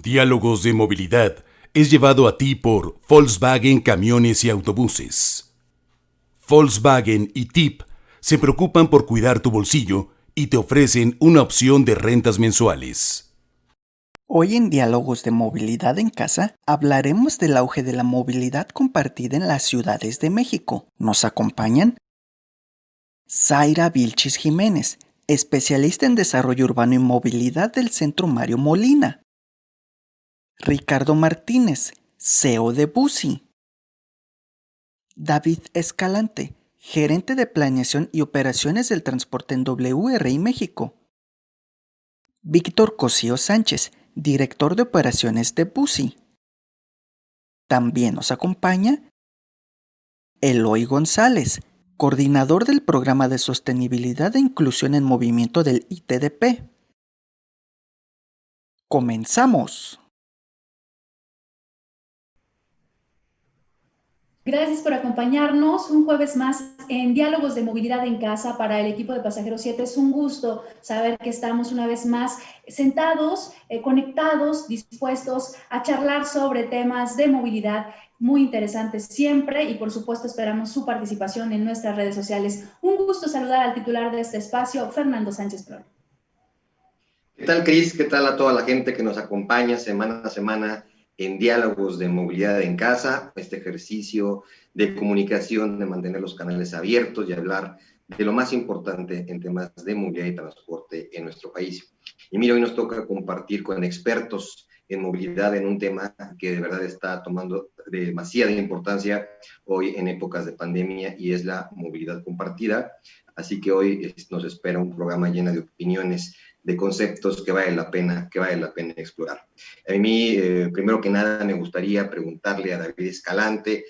Diálogos de Movilidad es llevado a ti por Volkswagen Camiones y Autobuses. Volkswagen y TIP se preocupan por cuidar tu bolsillo y te ofrecen una opción de rentas mensuales. Hoy en Diálogos de Movilidad en Casa hablaremos del auge de la movilidad compartida en las ciudades de México. ¿Nos acompañan? Zaira Vilchis Jiménez, especialista en desarrollo urbano y movilidad del Centro Mario Molina. Ricardo Martínez, CEO de Bussi. David Escalante, gerente de planeación y operaciones del transporte en WRI México. Víctor Cosío Sánchez, director de operaciones de Bussi. También nos acompaña Eloy González, coordinador del Programa de Sostenibilidad e Inclusión en Movimiento del ITDP. ¡Comenzamos! Gracias por acompañarnos un jueves más en Diálogos de Movilidad en Casa para el equipo de Pasajeros 7. Es un gusto saber que estamos una vez más sentados, conectados, dispuestos a charlar sobre temas de movilidad muy interesantes siempre y por supuesto esperamos su participación en nuestras redes sociales. Un gusto saludar al titular de este espacio, Fernando Sánchez Prol. ¿Qué tal, Cris? ¿Qué tal a toda la gente que nos acompaña semana a semana en Diálogos de Movilidad en Casa, este ejercicio de comunicación, de mantener los canales abiertos y hablar de lo más importante en temas de movilidad y transporte en nuestro país? Y mira, hoy nos toca compartir con expertos en movilidad en un tema que de verdad está tomando demasiada importancia hoy en épocas de pandemia y es la movilidad compartida. Así que hoy nos espera un programa lleno de opiniones, de conceptos que vale la pena explorar. A mí, primero que nada, me gustaría preguntarle a David Escalante,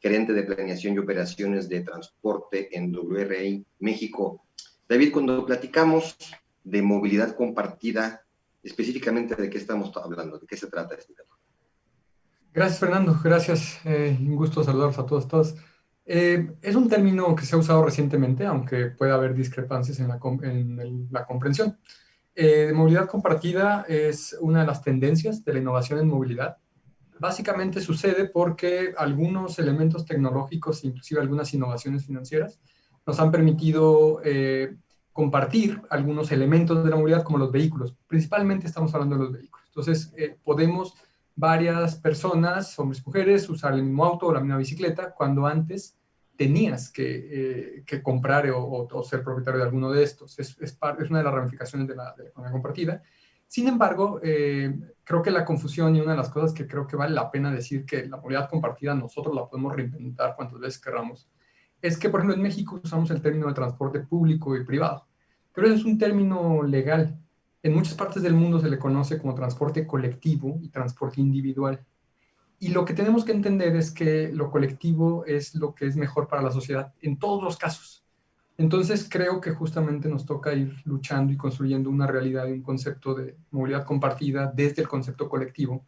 gerente de planeación y operaciones de transporte en WRI México. David, cuando platicamos de movilidad compartida, específicamente, ¿de qué estamos hablando? ¿De qué se trata este tema? Gracias, Fernando. Gracias. Un gusto saludarlos a todos. Es un término que se ha usado recientemente, aunque puede haber discrepancias en la comprensión. Movilidad compartida es una de las tendencias de la innovación en movilidad. Básicamente sucede porque algunos elementos tecnológicos, inclusive algunas innovaciones financieras, nos han permitido compartir algunos elementos de la movilidad como los vehículos. Principalmente estamos hablando de los vehículos. Entonces, podemos varias personas, hombres y mujeres, usar el mismo auto o la misma bicicleta cuando antes tenías que comprar o ser propietario de alguno de estos. Es una de las ramificaciones de la economía compartida. Sin embargo, creo que la confusión y una de las cosas que creo que vale la pena decir que la movilidad compartida nosotros la podemos reinventar cuantas veces queramos, es que, por ejemplo, en México usamos el término de transporte público y privado, pero ese es un término legal. En muchas partes del mundo se le conoce como transporte colectivo y transporte individual. Y lo que tenemos que entender es que lo colectivo es lo que es mejor para la sociedad en todos los casos. Entonces creo que justamente nos toca ir luchando y construyendo una realidad y un concepto de movilidad compartida desde el concepto colectivo,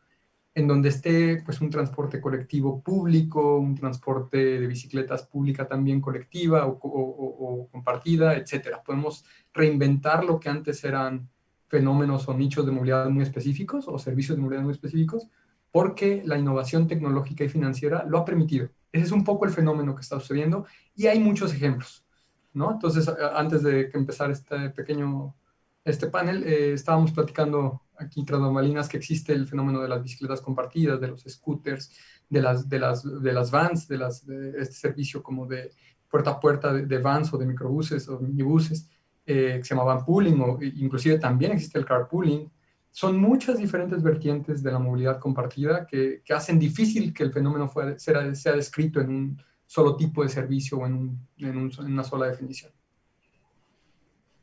en donde esté pues un transporte colectivo público, un transporte de bicicletas pública también colectiva o compartida, etcétera. Podemos reinventar lo que antes eran fenómenos o nichos de movilidad muy específicos o servicios de movilidad muy específicos, porque la innovación tecnológica y financiera lo ha permitido. Ese es un poco el fenómeno que está sucediendo y hay muchos ejemplos, ¿no? Entonces, antes de que empezar este panel, estábamos platicando aquí tras bambalinas que existe el fenómeno de las bicicletas compartidas, de los scooters, de las vans, de este servicio como de puerta a puerta de vans o de microbuses o minibuses, que se llamaban pooling, o inclusive también existe el carpooling. Son muchas diferentes vertientes de la movilidad compartida que hacen difícil que el fenómeno sea descrito en un solo tipo de servicio o en una sola definición.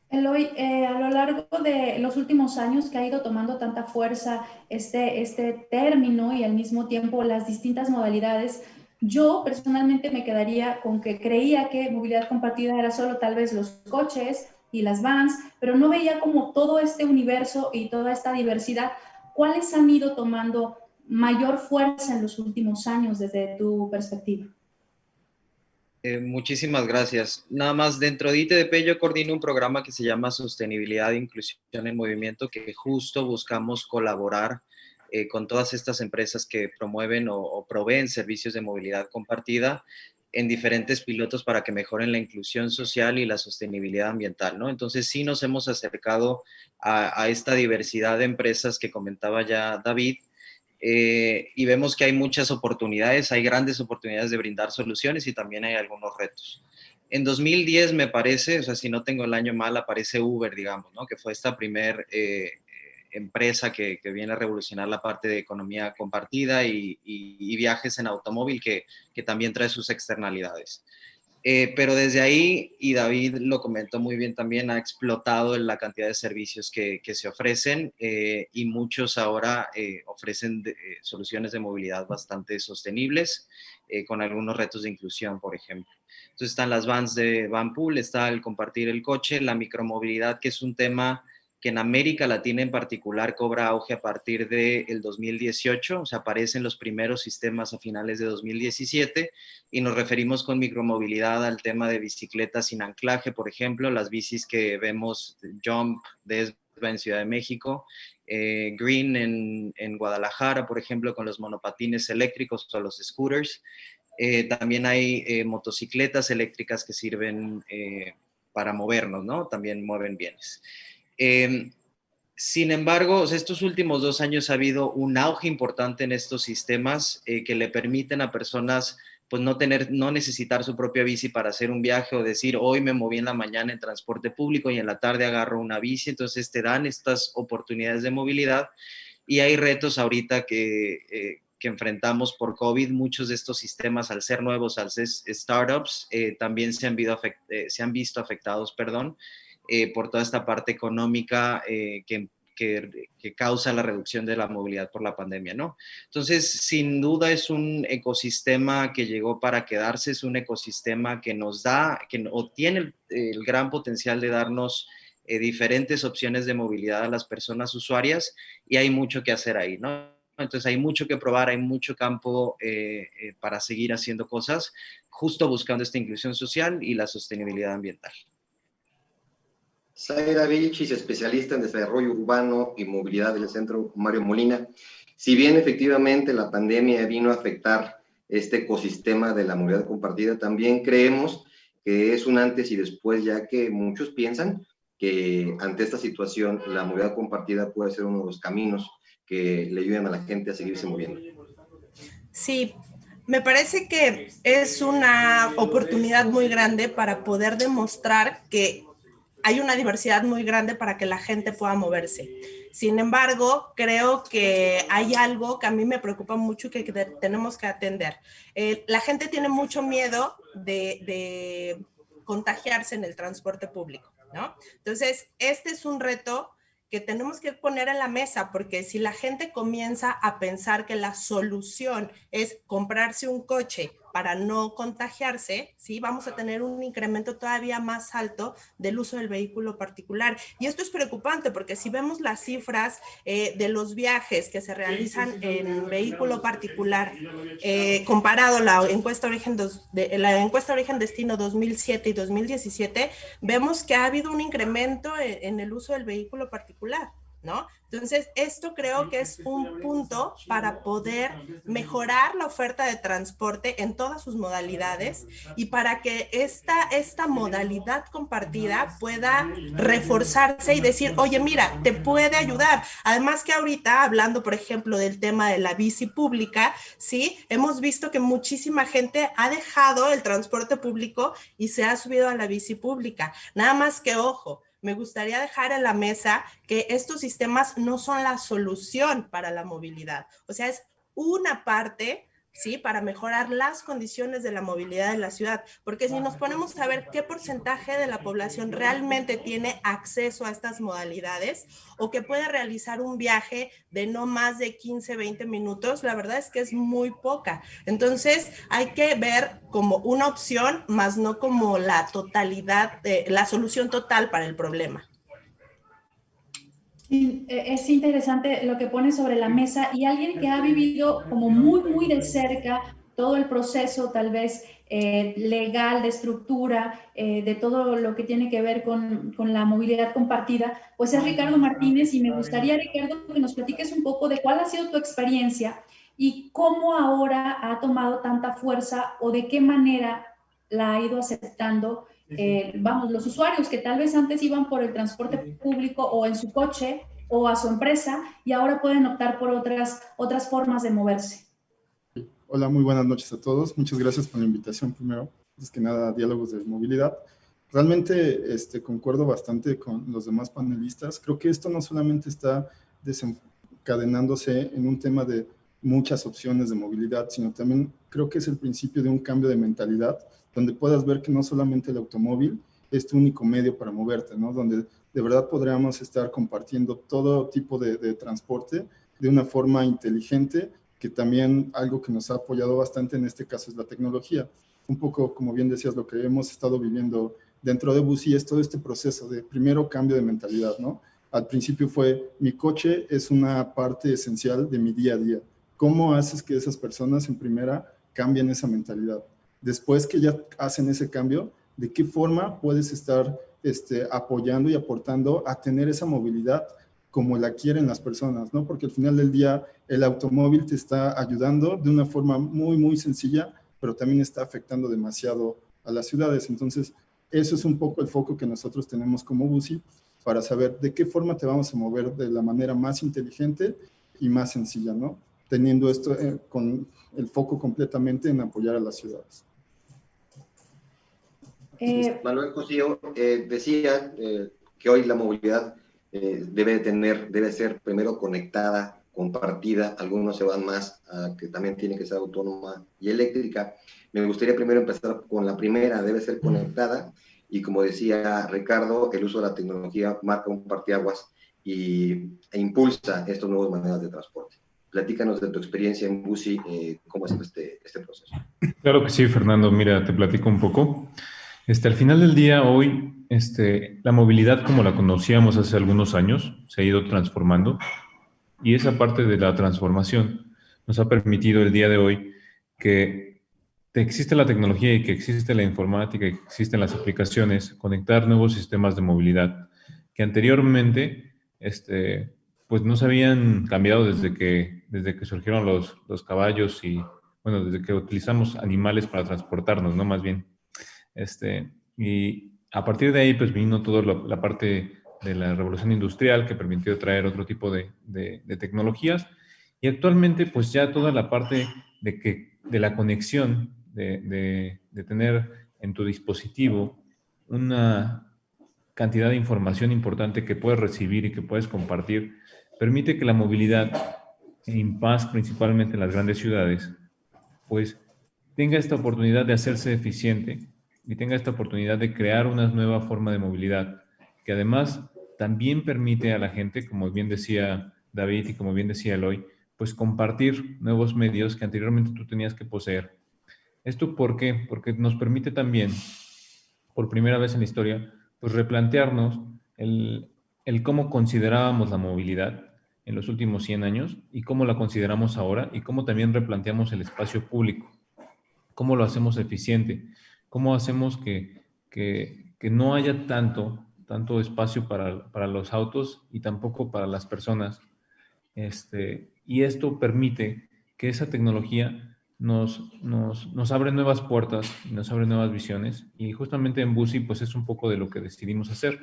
Eloy, a lo largo de los últimos años que ha ido tomando tanta fuerza este término y al mismo tiempo las distintas modalidades, yo personalmente me quedaría con que creía que movilidad compartida era solo tal vez los coches y las vans, pero no veía como todo este universo y toda esta diversidad. ¿Cuáles han ido tomando mayor fuerza en los últimos años desde tu perspectiva? Muchísimas gracias. Nada más, dentro de ITDP yo coordino un programa que se llama Sostenibilidad e Inclusión en Movimiento, que justo buscamos colaborar con todas estas empresas que promueven o proveen servicios de movilidad compartida en diferentes pilotos para que mejoren la inclusión social y la sostenibilidad ambiental, ¿no? Entonces sí nos hemos acercado a esta diversidad de empresas que comentaba ya David, y vemos que hay muchas oportunidades, hay grandes oportunidades de brindar soluciones y también hay algunos retos. En 2010 me parece, o sea, si no tengo el año mal, aparece Uber, digamos, ¿no? Que fue esta primer empresa que viene a revolucionar la parte de economía compartida y viajes en automóvil, que también trae sus externalidades. Pero desde ahí, y David lo comentó muy bien también, ha explotado la cantidad de servicios que se ofrecen, y muchos ahora ofrecen soluciones de movilidad bastante sostenibles, con algunos retos de inclusión, por ejemplo. Entonces están las vans de Vanpool, está el compartir el coche, la micromovilidad, que es un tema que en América Latina en particular cobra auge a partir del 2018, o sea, aparecen los primeros sistemas a finales de 2017, y nos referimos con micromovilidad al tema de bicicletas sin anclaje, por ejemplo, las bicis que vemos, Jump de Esba en Ciudad de México, Green en Guadalajara, por ejemplo, con los monopatines eléctricos o los scooters. También hay motocicletas eléctricas que sirven para movernos, ¿no? También mueven bienes. Sin embargo, estos últimos 2 años ha habido un auge importante en estos sistemas que le permiten a personas pues no necesitar su propia bici para hacer un viaje, o decir, hoy me moví en la mañana en transporte público y en la tarde agarro una bici. Entonces te dan estas oportunidades de movilidad, y hay retos ahorita que enfrentamos por COVID. Muchos de estos sistemas, al ser nuevos, al ser startups, también se han visto afectados, por toda esta parte económica que causa la reducción de la movilidad por la pandemia, ¿no? Entonces, sin duda es un ecosistema que llegó para quedarse, es un ecosistema que nos da, o tiene el gran potencial de darnos diferentes opciones de movilidad a las personas usuarias, y hay mucho que hacer ahí, ¿no? Entonces hay mucho que probar, hay mucho campo para seguir haciendo cosas, justo buscando esta inclusión social y la sostenibilidad ambiental. Zaira Vilchis, especialista en desarrollo urbano y movilidad del Centro Mario Molina. Si bien efectivamente la pandemia vino a afectar este ecosistema de la movilidad compartida, también creemos que es un antes y después, ya que muchos piensan que ante esta situación la movilidad compartida puede ser uno de los caminos que le ayuden a la gente a seguirse moviendo. Sí, me parece que es una oportunidad muy grande para poder demostrar que hay una diversidad muy grande para que la gente pueda moverse. Sin embargo, creo que hay algo que a mí me preocupa mucho y que tenemos que atender. La gente tiene mucho miedo de contagiarse en el transporte público, ¿no? Entonces, este es un reto que tenemos que poner en la mesa, porque si la gente comienza a pensar que la solución es comprarse un coche para no contagiarse, ¿sí? Vamos a tener un incremento todavía más alto del uso del vehículo particular. Y esto es preocupante, porque si vemos las cifras de los viajes que se realizan en vehículo particular, comparado la encuesta Origen Destino 2007 y 2017, vemos que ha habido un incremento en el uso del vehículo particular, ¿no? Entonces, esto creo que es un punto para poder mejorar la oferta de transporte en todas sus modalidades, y para que esta modalidad compartida pueda reforzarse y decir, oye, mira, te puede ayudar. Además que ahorita, hablando, por ejemplo, del tema de la bici pública, ¿sí? Hemos visto que muchísima gente ha dejado el transporte público y se ha subido a la bici pública. Nada más que, ojo, me gustaría dejar en la mesa que estos sistemas no son la solución para la movilidad. O sea, es una parte, ¿sí?, para mejorar las condiciones de la movilidad de la ciudad. Porque si nos ponemos a ver qué porcentaje de la población realmente tiene acceso a estas modalidades, o que puede realizar un viaje de no más de 15, 20 minutos, la verdad es que es muy poca. Entonces, hay que ver como una opción, más no como la totalidad, la solución total para el problema. Es interesante lo que pone sobre la mesa, y alguien que ha vivido como muy, muy de cerca todo el proceso, tal vez legal, de estructura, de todo lo que tiene que ver con la movilidad compartida, pues es Ricardo Martínez, y me gustaría, Ricardo, que nos platiques un poco de cuál ha sido tu experiencia y cómo ahora ha tomado tanta fuerza o de qué manera la ha ido aceptando, los usuarios que tal vez antes iban por el transporte público o en su coche o a su empresa y ahora pueden optar por otras formas de moverse. Hola, muy buenas noches a todos. Muchas gracias por la invitación primero. Antes que nada, Diálogos de Movilidad. Realmente concuerdo bastante con los demás panelistas. Creo que esto no solamente está desencadenándose en un tema de muchas opciones de movilidad, sino también creo que es el principio de un cambio de mentalidad, donde puedas ver que no solamente el automóvil es tu único medio para moverte, ¿no? Donde de verdad podríamos estar compartiendo todo tipo de transporte de una forma inteligente, que también algo que nos ha apoyado bastante en este caso es la tecnología. Un poco, como bien decías, lo que hemos estado viviendo dentro de Bussi es todo este proceso de primero cambio de mentalidad, ¿no? Al principio fue, mi coche es una parte esencial de mi día a día. ¿Cómo haces que esas personas en primera cambien esa mentalidad? Después que ya hacen ese cambio, ¿de qué forma puedes estar apoyando y aportando a tener esa movilidad como la quieren las personas, ¿no? Porque al final del día el automóvil te está ayudando de una forma muy, muy sencilla, pero también está afectando demasiado a las ciudades. Entonces, eso es un poco el foco que nosotros tenemos como Bussi para saber de qué forma te vamos a mover de la manera más inteligente y más sencilla, ¿no? Teniendo esto con el foco completamente en apoyar a las ciudades. Manuel Cosío decía que hoy la movilidad debe ser primero conectada, compartida. Algunos se van más a que también tiene que ser autónoma y eléctrica. Me gustaría primero empezar con la primera, debe ser conectada, y como decía Ricardo, el uso de la tecnología marca un parteaguas e impulsa estas nuevas maneras de transporte. Platícanos de tu experiencia en Bussi, cómo es este proceso. Claro que sí, Fernando. Mira, te platico un poco. Al final del día, hoy, la movilidad como la conocíamos hace algunos años se ha ido transformando, y esa parte de la transformación nos ha permitido el día de hoy que existe la tecnología y que existe la informática y que existen las aplicaciones, conectar nuevos sistemas de movilidad que anteriormente pues no se habían cambiado desde que surgieron los caballos y, bueno, desde que utilizamos animales para transportarnos, ¿no? Más bien. Y a partir de ahí, pues vino toda la parte de la revolución industrial que permitió traer otro tipo de tecnologías, y actualmente pues ya toda la parte de la conexión, de tener en tu dispositivo una cantidad de información importante que puedes recibir y que puedes compartir, permite que la movilidad en paz, principalmente en las grandes ciudades, pues tenga esta oportunidad de hacerse eficiente y tenga esta oportunidad de crear una nueva forma de movilidad, que además también permite a la gente, como bien decía David y como bien decía Eloy, pues compartir nuevos medios que anteriormente tú tenías que poseer. ¿Esto por qué? Porque nos permite también, por primera vez en la historia, pues replantearnos el cómo considerábamos la movilidad en los últimos 100 años y cómo la consideramos ahora, y cómo también replanteamos el espacio público, cómo lo hacemos eficiente, cómo hacemos que no haya tanto espacio para los autos y tampoco para las personas. Y esto permite que esa tecnología nos abre nuevas puertas, nos abre nuevas visiones, y justamente en Bussi pues es un poco de lo que decidimos hacer.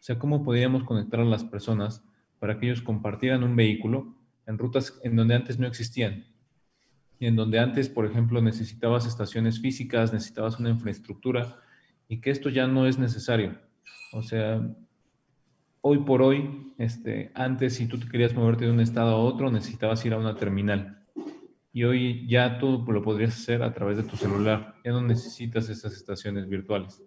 O sea, cómo podíamos conectar a las personas para que ellos compartieran un vehículo en rutas en donde antes no existían, y en donde antes, por ejemplo, necesitabas estaciones físicas, necesitabas una infraestructura, y que esto ya no es necesario. O sea, hoy por hoy, antes si tú te querías moverte de un estado a otro, necesitabas ir a una terminal. Y hoy ya tú lo podrías hacer a través de tu celular. Ya no necesitas esas estaciones virtuales.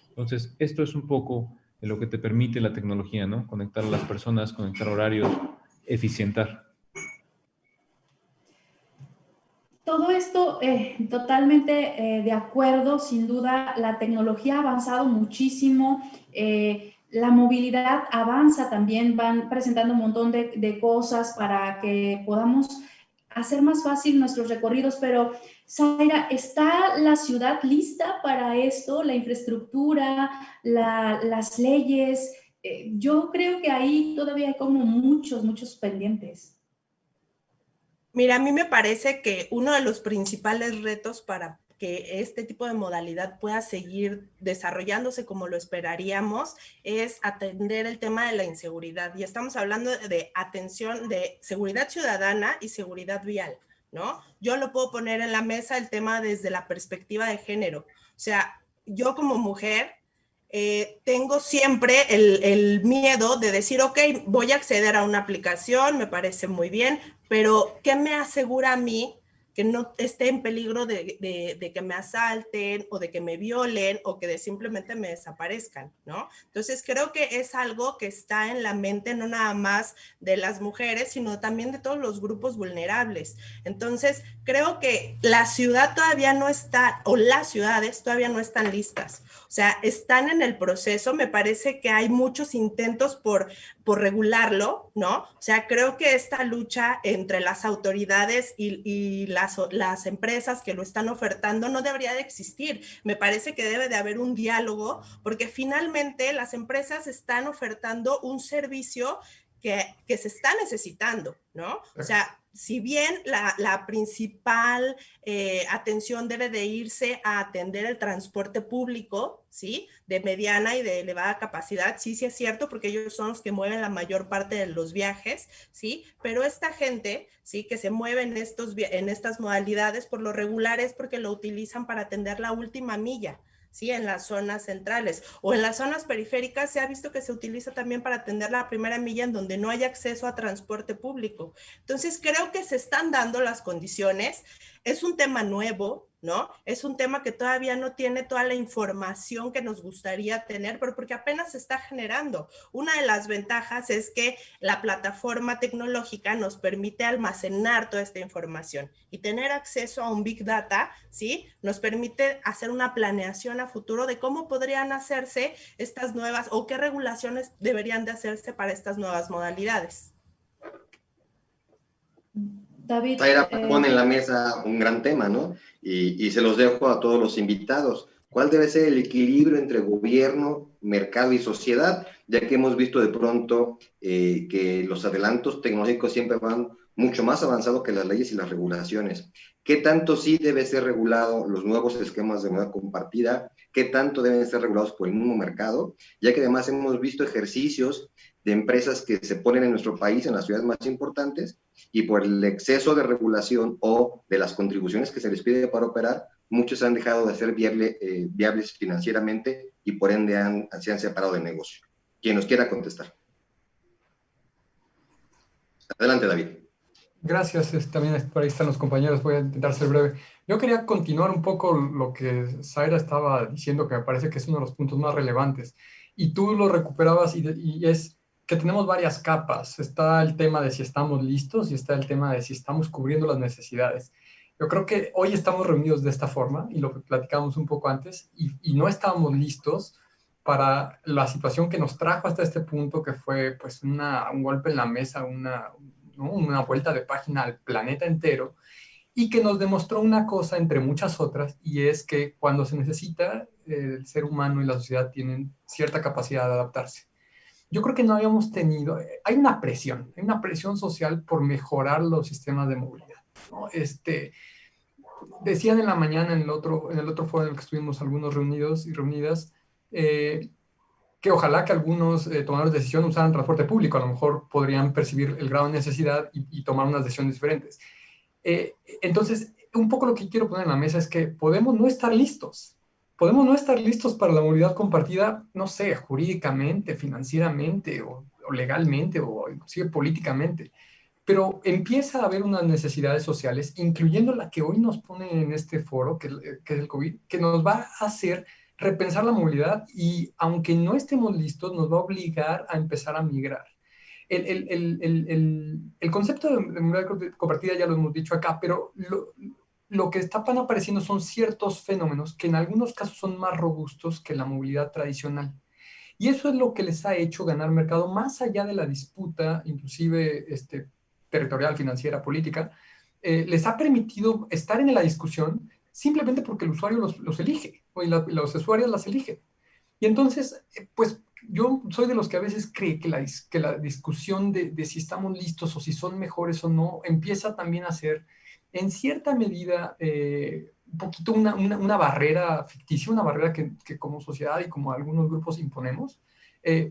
Entonces, esto es un poco de lo que te permite la tecnología, ¿no? Conectar a las personas, conectar horarios, eficientar. Todo esto totalmente de acuerdo. Sin duda, la tecnología ha avanzado muchísimo. La movilidad avanza también, van presentando un montón de cosas para que podamos hacer más fácil nuestros recorridos, pero Zaira, ¿está la ciudad lista para esto? ¿La infraestructura, las leyes? Yo creo que ahí todavía hay como muchos pendientes. Mira, a mí me parece que uno de los principales retos para que este tipo de modalidad pueda seguir desarrollándose como lo esperaríamos es atender el tema de la inseguridad. Y estamos hablando de atención de seguridad ciudadana y seguridad vial, ¿no? Yo lo puedo poner en la mesa el tema desde la perspectiva de género. O sea, yo como mujer tengo siempre el miedo de decir, ok, voy a acceder a una aplicación, me parece muy bien, pero ¿qué me asegura a mí que no esté en peligro de que me asalten o de que me violen o que simplemente me desaparezcan, ¿no? Entonces creo que es algo que está en la mente no nada más de las mujeres, sino también de todos los grupos vulnerables. Entonces creo que la ciudad todavía no está, o las ciudades todavía no están listas. O sea, están en el proceso, me parece que hay muchos intentos por regularlo, ¿no? O sea, creo que esta lucha entre las autoridades y las empresas que lo están ofertando no debería de existir. Me parece que debe de haber un diálogo, porque finalmente las empresas están ofertando un servicio que se está necesitando, ¿no? O sea, si bien la principal atención debe de irse a atender el transporte público, ¿sí? De mediana y de elevada capacidad, sí es cierto, porque ellos son los que mueven la mayor parte de los viajes, ¿sí? Pero esta gente, ¿sí? Que se mueve en estas modalidades, por lo regular es porque lo utilizan para atender la última milla, ¿sí? En las zonas centrales o en las zonas periféricas se ha visto que se utiliza también para atender la primera milla en donde no hay acceso a transporte público. Entonces creo que se están dando las condiciones. Es un tema nuevo, ¿no? Es un tema que todavía no tiene toda la información que nos gustaría tener, pero porque apenas se está generando. Una de las ventajas es que la plataforma tecnológica nos permite almacenar toda esta información y tener acceso a un Big Data, ¿sí? Nos permite hacer una planeación a futuro de cómo podrían hacerse estas nuevas o qué regulaciones deberían de hacerse para estas nuevas modalidades. David, Zaira pone en la mesa un gran tema, ¿no? Y se los dejo a todos los invitados. ¿Cuál debe ser el equilibrio entre gobierno, mercado y sociedad? Ya que hemos visto de pronto que los adelantos tecnológicos siempre van mucho más avanzados que las leyes y las regulaciones. ¿Qué tanto sí debe ser regulado los nuevos esquemas de moneda compartida? ¿Qué tanto deben ser regulados por el mismo mercado? Ya que además hemos visto ejercicios de empresas que se ponen en nuestro país, en las ciudades más importantes, y por el exceso de regulación o de las contribuciones que se les pide para operar, muchos han dejado de ser viables financieramente y por ende se han separado de negocio. Quien nos quiera contestar. Adelante, David. Gracias, también por ahí están los compañeros, voy a intentar ser breve. Yo quería continuar un poco lo que Zaira estaba diciendo, que me parece que es uno de los puntos más relevantes, y tú lo recuperabas y es que tenemos varias capas. Está el tema de si estamos listos y está el tema de si estamos cubriendo las necesidades. Yo creo que hoy estamos reunidos de esta forma, y lo que platicamos un poco antes, y no estábamos listos para la situación que nos trajo hasta este punto, que fue pues un golpe en la mesa, una vuelta de página al planeta entero, y que nos demostró una cosa entre muchas otras, y es que cuando se necesita, el ser humano y la sociedad tienen cierta capacidad de adaptarse. Yo creo que no habíamos tenido, hay una presión social por mejorar los sistemas de movilidad, ¿no? Decían en la mañana en el otro foro en el que estuvimos algunos reunidos y reunidas, que ojalá que algunos tomadores de decisión usaran transporte público, a lo mejor podrían percibir el grado de necesidad y tomar unas decisiones diferentes. Entonces, un poco lo que quiero poner en la mesa es que podemos no estar listos para la movilidad compartida, no sé, jurídicamente, financieramente o legalmente o inclusive políticamente, pero empieza a haber unas necesidades sociales, incluyendo la que hoy nos pone en este foro, que es el COVID, que nos va a hacer repensar la movilidad y, aunque no estemos listos, nos va a obligar a empezar a migrar. El concepto de movilidad compartida ya lo hemos dicho acá, pero lo que están apareciendo son ciertos fenómenos que en algunos casos son más robustos que la movilidad tradicional. Y eso es lo que les ha hecho ganar mercado más allá de la disputa, inclusive territorial, financiera, política, les ha permitido estar en la discusión simplemente porque el usuario los elige, o los usuarios las eligen. Y entonces, pues yo soy de los que a veces cree que la discusión de si estamos listos o si son mejores o no, empieza también a ser, en cierta medida, un poquito una barrera ficticia, una barrera que como sociedad y como algunos grupos imponemos,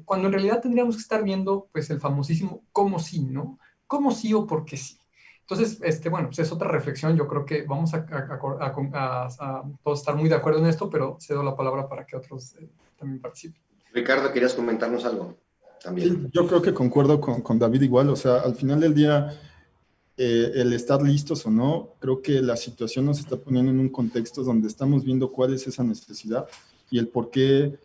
cuando en realidad tendríamos que estar viendo pues el famosísimo cómo sí, ¿no? ¿Cómo sí o por qué sí? Entonces, bueno, pues es otra reflexión. Yo creo que vamos a todos estar muy de acuerdo en esto, pero cedo la palabra para que otros también participen. Ricardo, ¿querías comentarnos algo? También. Sí, yo creo que concuerdo con David igual. O sea, al final del día, el estar listos o no, creo que la situación nos está poniendo en un contexto donde estamos viendo cuál es esa necesidad y el por qué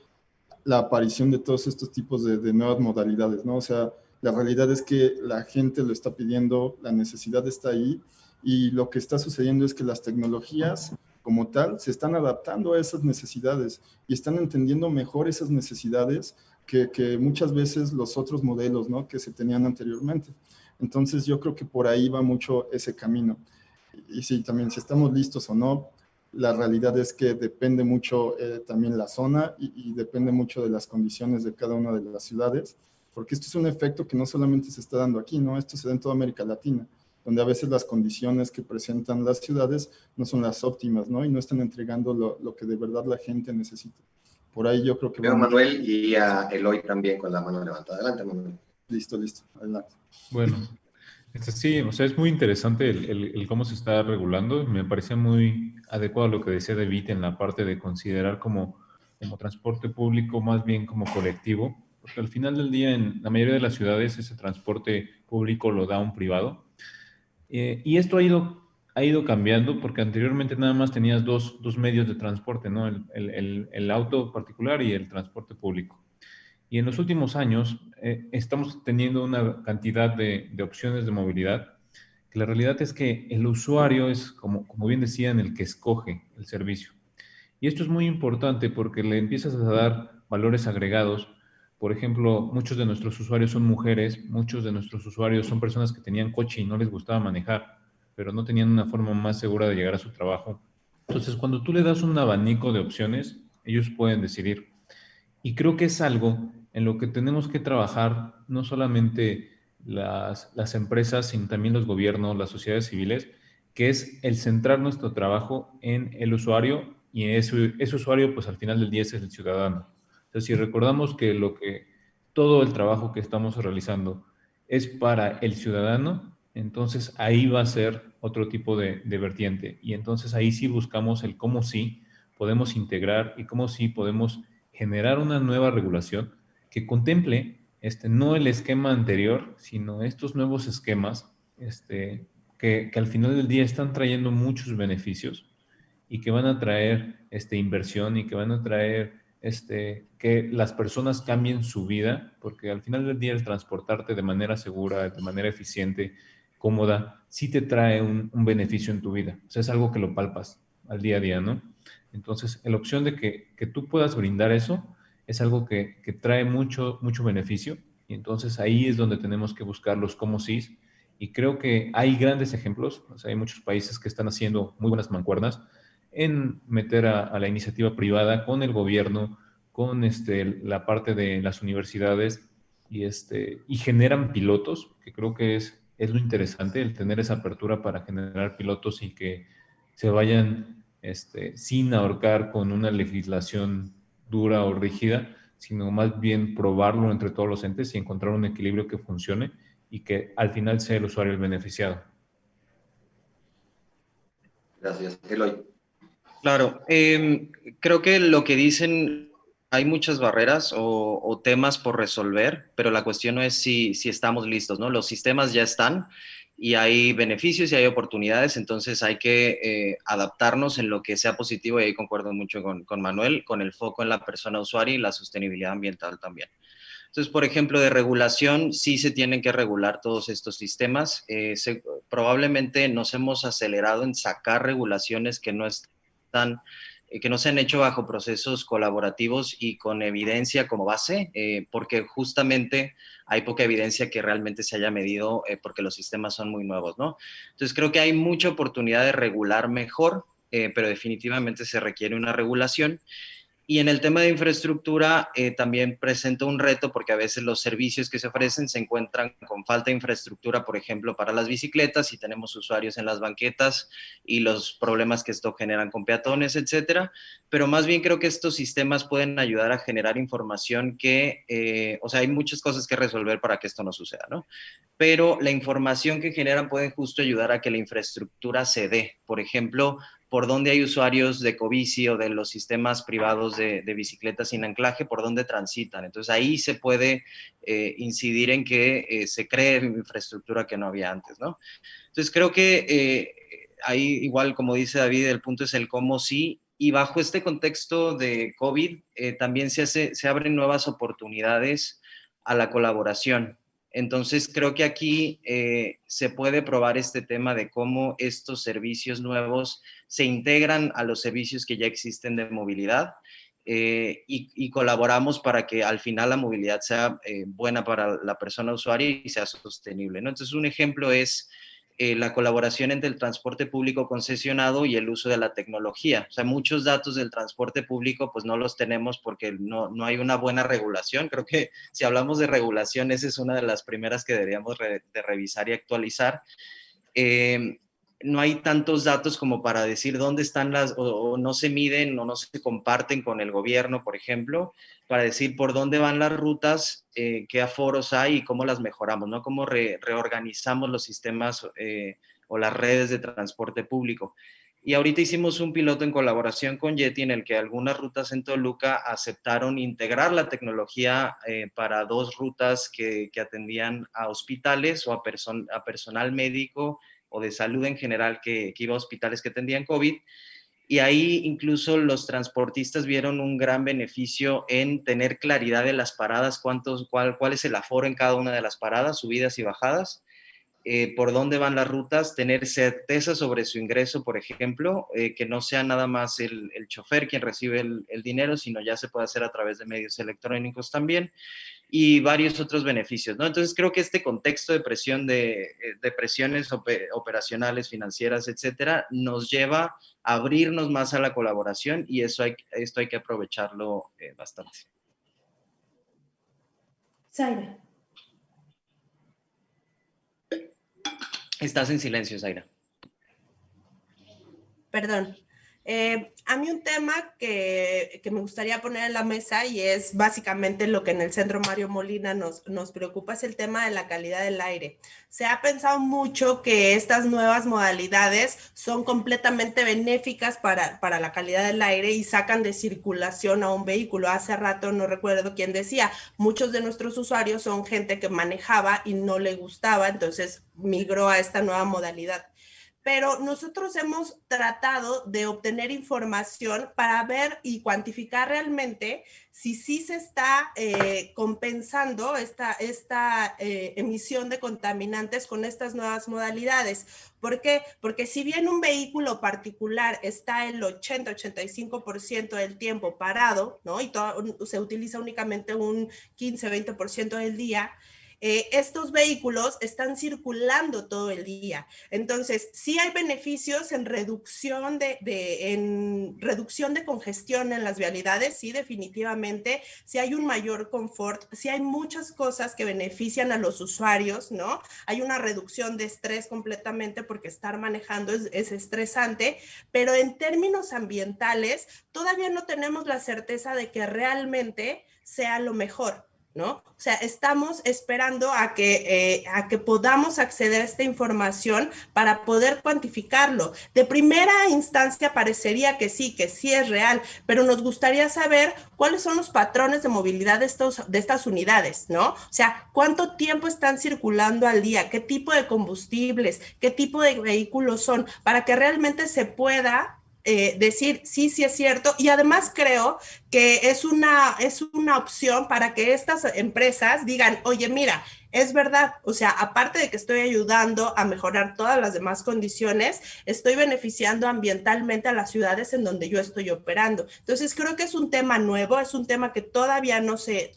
la aparición de todos estos tipos de nuevas modalidades, ¿no? O sea, la realidad es que la gente lo está pidiendo, la necesidad está ahí, y lo que está sucediendo es que las tecnologías como tal se están adaptando a esas necesidades y están entendiendo mejor esas necesidades que muchas veces los otros modelos, ¿no?, que se tenían anteriormente. Entonces yo creo que por ahí va mucho ese camino. Y sí, también si estamos listos o no, la realidad es que depende mucho también la zona y depende mucho de las condiciones de cada una de las ciudades, porque esto es un efecto que no solamente se está dando aquí, ¿no? Esto se da en toda América Latina, donde a veces las condiciones que presentan las ciudades no son las óptimas, ¿no? Y no están entregando lo que de verdad la gente necesita. Por ahí yo creo que Veo a vamos. Manuel y a Eloy también con la mano levantada. Adelante, Manuel. Listo, adelante. Bueno, sí, o sea, es muy interesante el cómo se está regulando. Me parecía muy adecuado lo que decía David en la parte de considerar como transporte público más bien como colectivo, porque al final del día en la mayoría de las ciudades ese transporte público lo da un privado. Y esto ha ido cambiando porque anteriormente nada más tenías dos medios de transporte, ¿no? El auto particular y el transporte público. Y en los últimos años estamos teniendo una cantidad de opciones de movilidad, que la realidad es que el usuario es, como bien decían, el que escoge el servicio. Y esto es muy importante porque le empiezas a dar valores agregados. Por ejemplo, muchos de nuestros usuarios son mujeres, muchos de nuestros usuarios son personas que tenían coche y no les gustaba manejar, pero no tenían una forma más segura de llegar a su trabajo. Entonces, cuando tú le das un abanico de opciones, ellos pueden decidir. Y creo que es algo en lo que tenemos que trabajar, no solamente las empresas, sino también los gobiernos, las sociedades civiles, que es el centrar nuestro trabajo en el usuario, y ese usuario, pues al final del día es el ciudadano. Entonces, si recordamos que todo el trabajo que estamos realizando es para el ciudadano, entonces ahí va a ser otro tipo de vertiente. Y entonces ahí sí buscamos el cómo sí podemos integrar y cómo sí podemos generar una nueva regulación que contemple no el esquema anterior, sino estos nuevos esquemas que al final del día están trayendo muchos beneficios y que van a traer inversión y que van a traer que las personas cambien su vida, porque al final del día el transportarte de manera segura, de manera eficiente, cómoda, sí te trae un beneficio en tu vida. O sea, es algo que lo palpas al día a día, ¿no? Entonces, la opción de que tú puedas brindar eso es algo que trae mucho beneficio, y entonces ahí es donde tenemos que buscar los cómo sí, y creo que hay grandes ejemplos. O sea, hay muchos países que están haciendo muy buenas mancuernas en meter a la iniciativa privada con el gobierno, con la parte de las universidades, y generan pilotos, que creo que es lo interesante, el tener esa apertura para generar pilotos y que se vayan sin ahorcar con una legislación dura o rígida, sino más bien probarlo entre todos los entes y encontrar un equilibrio que funcione y que al final sea el usuario el beneficiado. Gracias. Eloy. Claro, creo que lo que dicen, hay muchas barreras o temas por resolver, pero la cuestión no es si estamos listos, ¿no? Los sistemas ya están y hay beneficios y hay oportunidades, entonces hay que adaptarnos en lo que sea positivo, y ahí concuerdo mucho con Manuel, con el foco en la persona usuaria y la sostenibilidad ambiental también. Entonces, por ejemplo, de regulación, sí se tienen que regular todos estos sistemas. Probablemente nos hemos acelerado en sacar regulaciones que no están que no se han hecho bajo procesos colaborativos y con evidencia como base, porque justamente hay poca evidencia que realmente se haya medido porque los sistemas son muy nuevos, ¿no? Entonces creo que hay mucha oportunidad de regular mejor, pero definitivamente se requiere una regulación. Y en el tema de infraestructura también presenta un reto porque a veces los servicios que se ofrecen se encuentran con falta de infraestructura, por ejemplo, para las bicicletas, y tenemos usuarios en las banquetas y los problemas que esto generan con peatones, etcétera. Pero más bien creo que estos sistemas pueden ayudar a generar información que, o sea, hay muchas cosas que resolver para que esto no suceda, ¿no? Pero la información que generan puede justo ayudar a que la infraestructura se dé. Por ejemplo, por dónde hay usuarios de Covici o de los sistemas privados de bicicletas sin anclaje, por dónde transitan. Entonces ahí se puede incidir en que se cree infraestructura que no había antes, ¿no? Entonces creo que ahí igual, como dice David, el punto es el cómo sí, y bajo este contexto de COVID también se abren nuevas oportunidades a la colaboración. Entonces, creo que aquí se puede probar este tema de cómo estos servicios nuevos se integran a los servicios que ya existen de movilidad y colaboramos para que al final la movilidad sea buena para la persona usuaria y sea sostenible, ¿no? Entonces, un ejemplo es la colaboración entre el transporte público concesionado y el uso de la tecnología. O sea, muchos datos del transporte público pues no los tenemos porque no hay una buena regulación. Creo que si hablamos de regulación, esa es una de las primeras que deberíamos de revisar y actualizar. No hay tantos datos como para decir dónde están o no se miden o no se comparten con el gobierno, por ejemplo, para decir por dónde van las rutas, qué aforos hay y cómo las mejoramos, ¿no? Cómo reorganizamos los sistemas o las redes de transporte público. Y ahorita hicimos un piloto en colaboración con Yeti en el que algunas rutas en Toluca aceptaron integrar la tecnología para 2 rutas que atendían a hospitales o a personal médico o de salud en general que iba a hospitales que atendían COVID. Y ahí incluso los transportistas vieron un gran beneficio en tener claridad de las paradas, cuál es el aforo en cada una de las paradas, subidas y bajadas, por dónde van las rutas, tener certeza sobre su ingreso, por ejemplo, que no sea nada más el chofer quien recibe el dinero, sino ya se puede hacer a través de medios electrónicos también, y varios otros beneficios, ¿no? Entonces creo que este contexto de presión de presiones operacionales, financieras, etcétera, nos lleva a abrirnos más a la colaboración y esto hay que aprovecharlo bastante. Zaira. Estás en silencio, Zaira. Perdón. A mí un tema que me gustaría poner en la mesa y es básicamente lo que en el Centro Mario Molina nos preocupa es el tema de la calidad del aire. Se ha pensado mucho que estas nuevas modalidades son completamente benéficas para la calidad del aire y sacan de circulación a un vehículo. Hace rato no recuerdo quién decía, muchos de nuestros usuarios son gente que manejaba y no le gustaba, entonces migró a esta nueva modalidad. Pero nosotros hemos tratado de obtener información para ver y cuantificar realmente si sí se está compensando esta emisión de contaminantes con estas nuevas modalidades. ¿Por qué? Porque si bien un vehículo particular está el 80-85% del tiempo parado, ¿no? Y se utiliza únicamente un 15-20% del día, estos vehículos están circulando todo el día. Entonces, sí hay beneficios en reducción de congestión en las vialidades, sí, definitivamente. Sí hay un mayor confort, sí hay muchas cosas que benefician a los usuarios, ¿no? Hay una reducción de estrés completamente porque estar manejando es estresante, pero en términos ambientales todavía no tenemos la certeza de que realmente sea lo mejor, ¿no? O sea, estamos esperando a que podamos acceder a esta información para poder cuantificarlo. De primera instancia parecería que sí es real, pero nos gustaría saber cuáles son los patrones de movilidad de estas unidades, ¿no? O sea, cuánto tiempo están circulando al día, qué tipo de combustibles, qué tipo de vehículos son, para que realmente se pueda decir sí, sí es cierto, y además creo que es una opción para que estas empresas digan, oye, mira, es verdad, o sea, aparte de que estoy ayudando a mejorar todas las demás condiciones, estoy beneficiando ambientalmente a las ciudades en donde yo estoy operando. Entonces creo que es un tema nuevo, es un tema que todavía no se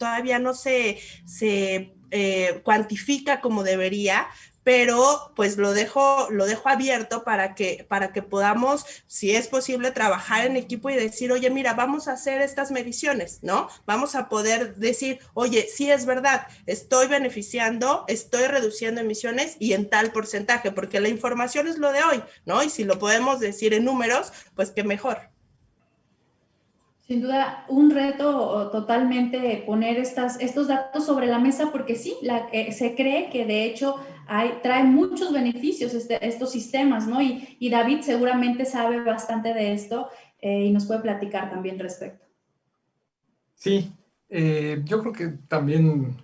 cuantifica como debería, pero pues lo dejo abierto para que podamos, si es posible, trabajar en equipo y decir, oye, mira, vamos a hacer estas mediciones, ¿no? Vamos a poder decir, oye, sí es verdad, estoy beneficiando, estoy reduciendo emisiones y en tal porcentaje, porque la información es lo de hoy, ¿no? Y si lo podemos decir en números, pues qué mejor. Sin duda, un reto totalmente poner estos datos sobre la mesa, porque sí, se cree que de hecho trae muchos beneficios estos sistemas, ¿no? Y David seguramente sabe bastante de esto y nos puede platicar también respecto. Sí, yo creo que también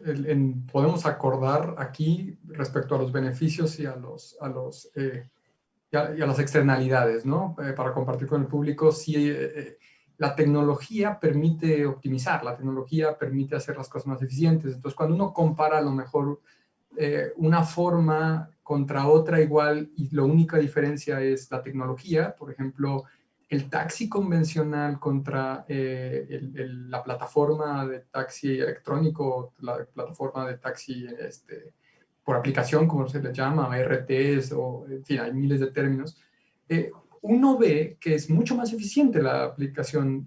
podemos acordar aquí respecto a los beneficios y a las externalidades, ¿no? Para compartir con el público, sí, la tecnología permite optimizar, la tecnología permite hacer las cosas más eficientes. Entonces, cuando uno compara a lo mejor una forma contra otra igual y la única diferencia es la tecnología, por ejemplo, el taxi convencional contra la plataforma de taxi electrónico, la plataforma de taxi por aplicación, como se le llama, RTs, o en fin, hay miles de términos, uno ve que es mucho más eficiente la aplicación.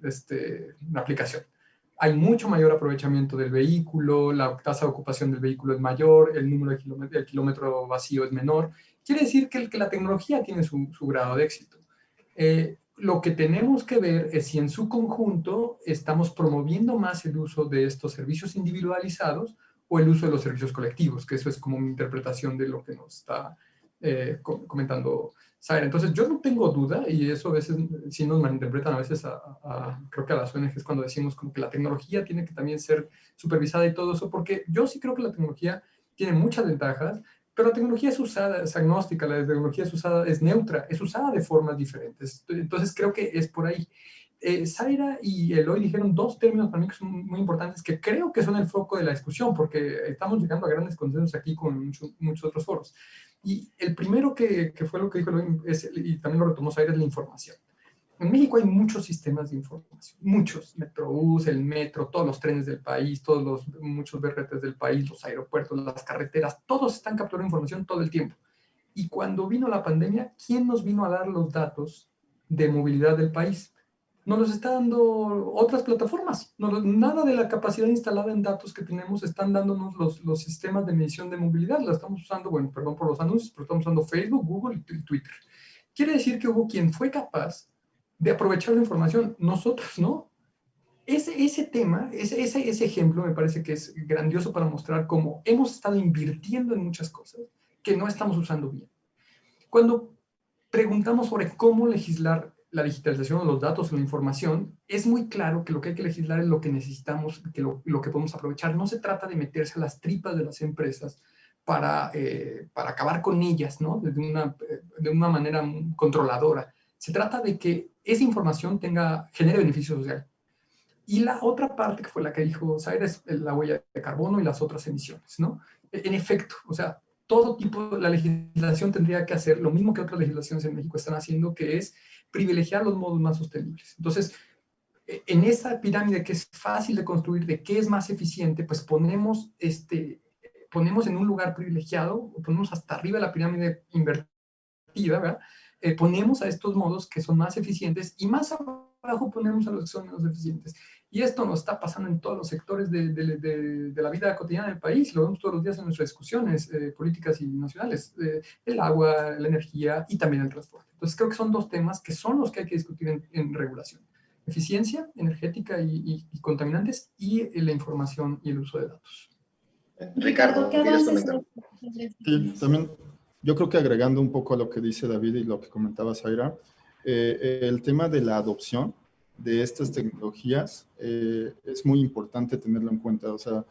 Hay mucho mayor aprovechamiento del vehículo, la tasa de ocupación del vehículo es mayor, el número de kilómetro vacío es menor. Quiere decir que la tecnología tiene su grado de éxito. Lo que tenemos que ver es si en su conjunto estamos promoviendo más el uso de estos servicios individualizados o el uso de los servicios colectivos, que eso es como mi interpretación de lo que nos está comentando Zaira. Entonces, yo no tengo duda, y eso a veces sí nos malinterpretan a veces creo que a las ONGs cuando decimos como que la tecnología tiene que también ser supervisada y todo eso, porque yo sí creo que la tecnología tiene muchas ventajas, pero la tecnología es usada, es agnóstica, la tecnología es usada, es neutra, es usada de formas diferentes. Entonces, creo que es por ahí. Zaira y Eloy dijeron dos términos para mí que son muy importantes, que creo que son el foco de la discusión, porque estamos llegando a grandes consensos aquí con muchos otros foros. Y el primero que fue lo que dijo Eloy, y también lo retomó Zaira, es la información. En México hay muchos sistemas de información, muchos, Metrobús, el metro, todos los trenes del país, muchos BRTs del país, los aeropuertos, las carreteras, todos están capturando información todo el tiempo. Y cuando vino la pandemia, ¿quién nos vino a dar los datos de movilidad del país? Nos los está dando otras plataformas. Nada de la capacidad instalada en datos que tenemos están dándonos los sistemas de medición de movilidad. La estamos usando, bueno, perdón por los anuncios, pero estamos usando Facebook, Google y Twitter. Quiere decir que hubo quien fue capaz de aprovechar la información. Nosotros, ¿no? Ese tema, ese ejemplo me parece que es grandioso para mostrar cómo hemos estado invirtiendo en muchas cosas que no estamos usando bien. Cuando preguntamos sobre cómo legislar la digitalización de los datos o la información, es muy claro que lo que hay que legislar es lo que necesitamos, lo que podemos aprovechar. No se trata de meterse a las tripas de las empresas para acabar con ellas, ¿no? De una manera controladora. Se trata de que esa información genere beneficio social. Y la otra parte, que fue la que dijo Zaira, es la huella de carbono y las otras emisiones, ¿no? En efecto, o sea, todo tipo, la legislación tendría que hacer lo mismo que otras legislaciones en México están haciendo, que es privilegiar los modos más sostenibles. Entonces, en esa pirámide que es fácil de construir, de qué es más eficiente, pues ponemos en un lugar privilegiado, ponemos hasta arriba la pirámide invertida, ¿verdad? Ponemos a estos modos que son más eficientes y más abajo ponemos a los que son menos eficientes. Y esto nos está pasando en todos los sectores de la vida cotidiana del país, lo vemos todos los días en nuestras discusiones políticas y nacionales, el agua, la energía y también el transporte. Entonces creo que son dos temas que son los que hay que discutir en regulación. Eficiencia energética y contaminantes, y la información y el uso de datos. Ricardo, ¿qué avances? Sí, también yo creo que agregando un poco a lo que dice David y lo que comentaba Zaira, el tema de la adopción de estas tecnologías es muy importante tenerlo en cuenta. O sea,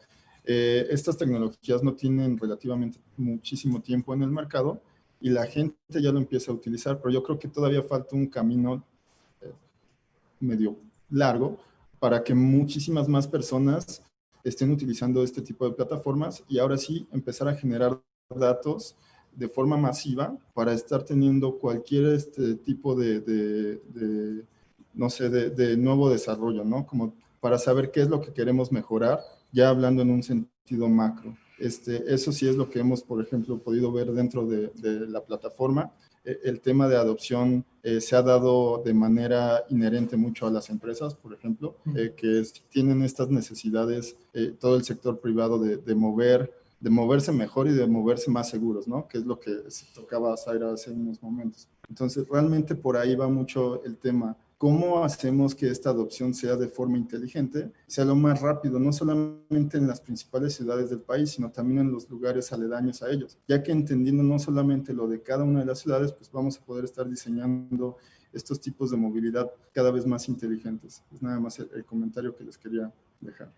estas tecnologías no tienen relativamente muchísimo tiempo en el mercado y la gente ya lo empieza a utilizar, pero yo creo que todavía falta un camino medio largo para que muchísimas más personas estén utilizando este tipo de plataformas y ahora sí empezar a generar datos de forma masiva para estar teniendo cualquier tipo no sé, de nuevo desarrollo, ¿no? Como para saber qué es lo que queremos mejorar, ya hablando en un sentido macro. Eso sí es lo que hemos, por ejemplo, podido ver dentro de la plataforma. El tema de adopción se ha dado de manera inherente mucho a las empresas, por ejemplo, que tienen estas necesidades, todo el sector privado de moverse mejor y de moverse más seguros, ¿no? Que es lo que se tocaba Zaira hace unos momentos. Entonces, realmente por ahí va mucho el tema. ¿Cómo hacemos que esta adopción sea de forma inteligente, sea lo más rápido, no solamente en las principales ciudades del país, sino también en los lugares aledaños a ellos? Ya que entendiendo no solamente lo de cada una de las ciudades, pues vamos a poder estar diseñando estos tipos de movilidad cada vez más inteligentes. Es nada más el comentario que les quería dejar.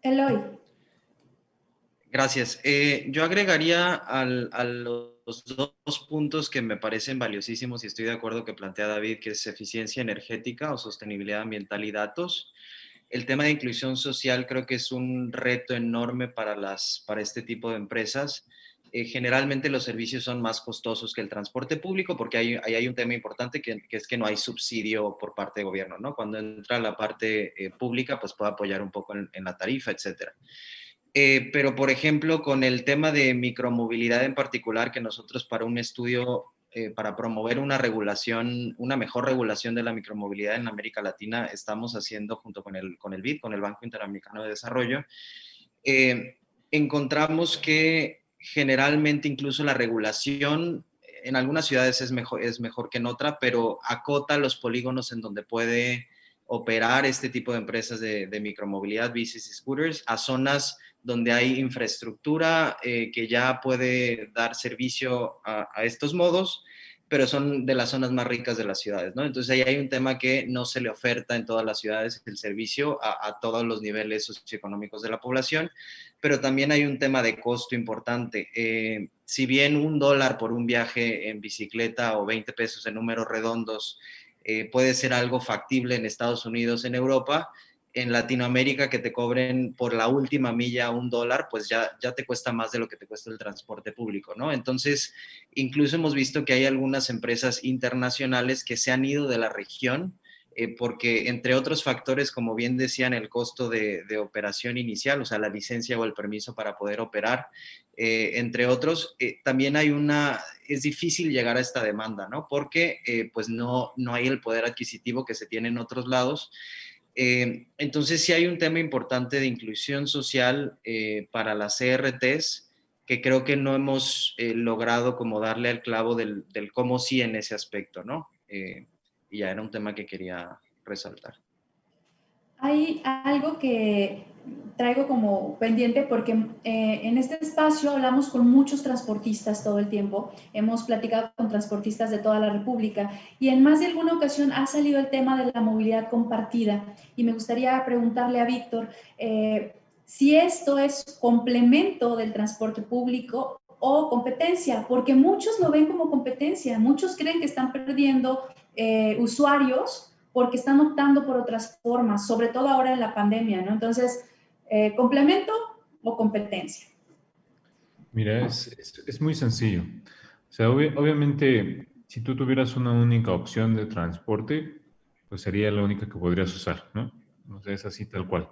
Eloy. Gracias. Yo agregaría a los dos puntos que me parecen valiosísimos y estoy de acuerdo que plantea David, que es eficiencia energética o sostenibilidad ambiental y datos. El tema de inclusión social creo que es un reto enorme para este tipo de empresas. Generalmente los servicios son más costosos que el transporte público porque ahí hay un tema importante que es que no hay subsidio por parte del gobierno, ¿no? Cuando entra la parte pública, pues puede apoyar un poco en la tarifa, etcétera. Pero, por ejemplo, con el tema de micromovilidad en particular, que nosotros para un estudio, para promover una regulación, una mejor regulación de la micromovilidad en América Latina, estamos haciendo junto con el BID, con el Banco Interamericano de Desarrollo, encontramos que generalmente incluso la regulación en algunas ciudades es mejor que en otra, pero acota los polígonos en donde puede operar este tipo de empresas de micromovilidad, bicis y scooters, a zonas donde hay infraestructura que ya puede dar servicio a estos modos, pero son de las zonas más ricas de las ciudades, ¿no? Entonces ahí hay un tema que no se le oferta en todas las ciudades el servicio a todos los niveles socioeconómicos de la población, pero también hay un tema de costo importante. Si bien $1 por un viaje en bicicleta o 20 pesos en números redondos puede ser algo factible en Estados Unidos, en Europa, en Latinoamérica que te cobren por la última milla $1, pues ya te cuesta más de lo que te cuesta el transporte público, ¿no? Entonces, incluso hemos visto que hay algunas empresas internacionales que se han ido de la región porque, entre otros factores, como bien decían, el costo de operación inicial, o sea, la licencia o el permiso para poder operar, entre otros, también es difícil llegar a esta demanda, ¿no? Porque pues no hay el poder adquisitivo que se tiene en otros lados. Entonces sí hay un tema importante de inclusión social para las CRTs que creo que no hemos logrado como darle al clavo del cómo sí en ese aspecto, ¿no? Y ya era un tema que quería resaltar. Hay algo que traigo como pendiente porque en este espacio hablamos con muchos transportistas todo el tiempo, hemos platicado con transportistas de toda la República y en más de alguna ocasión ha salido el tema de la movilidad compartida y me gustaría preguntarle a Víctor si esto es complemento del transporte público o competencia, porque muchos lo ven como competencia, muchos creen que están perdiendo usuarios porque están optando por otras formas, sobre todo ahora en la pandemia, ¿no? Entonces, ¿complemento o competencia? Mira, es muy sencillo. O sea, obviamente, si tú tuvieras una única opción de transporte, pues sería la única que podrías usar, ¿no? O sea, es así tal cual.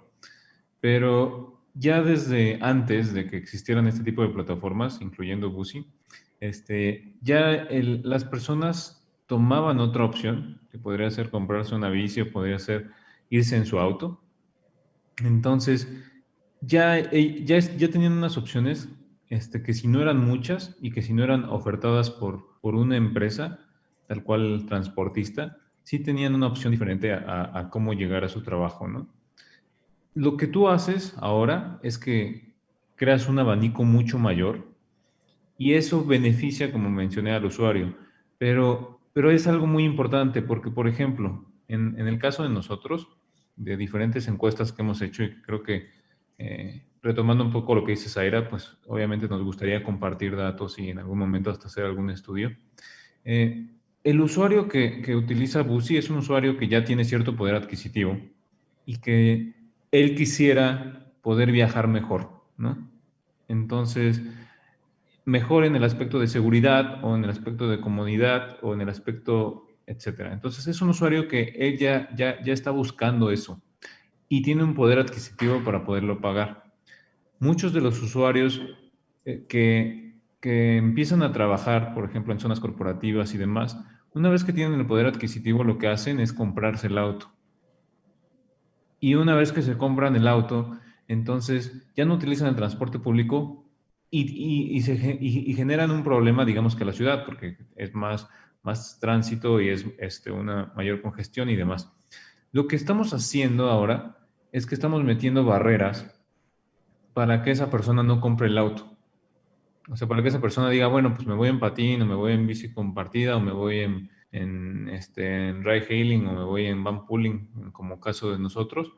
Pero ya desde antes de que existieran este tipo de plataformas, incluyendo Busy, ya las personas tomaban otra opción, que podría ser comprarse una bici o podría ser irse en su auto. Entonces, ya tenían unas opciones que si no eran muchas y que si no eran ofertadas por una empresa, tal cual transportista, sí tenían una opción diferente a cómo llegar a su trabajo, ¿no? Lo que tú haces ahora es que creas un abanico mucho mayor y eso beneficia, como mencioné, al usuario. Pero es algo muy importante porque, por ejemplo, en el caso de nosotros, de diferentes encuestas que hemos hecho, y creo que retomando un poco lo que dice Zaira, pues obviamente nos gustaría compartir datos y en algún momento hasta hacer algún estudio. el usuario que utiliza Bussi es un usuario que ya tiene cierto poder adquisitivo y que él quisiera poder viajar mejor, ¿no? Entonces, mejor en el aspecto de seguridad o en el aspecto de comodidad o en el aspecto, etcétera. Entonces, es un usuario que él ya está buscando eso y tiene un poder adquisitivo para poderlo pagar. Muchos de los usuarios que empiezan a trabajar, por ejemplo, en zonas corporativas y demás, una vez que tienen el poder adquisitivo, lo que hacen es comprarse el auto. Y una vez que se compran el auto, entonces ya no utilizan el transporte público y generan un problema, digamos, que la ciudad, porque es más tránsito y es una mayor congestión y demás. Lo que estamos haciendo ahora es que estamos metiendo barreras para que esa persona no compre el auto. O sea, para que esa persona diga, bueno, pues me voy en patín, o me voy en bici compartida, o me voy en ride hailing, o me voy en van pooling, como caso de nosotros.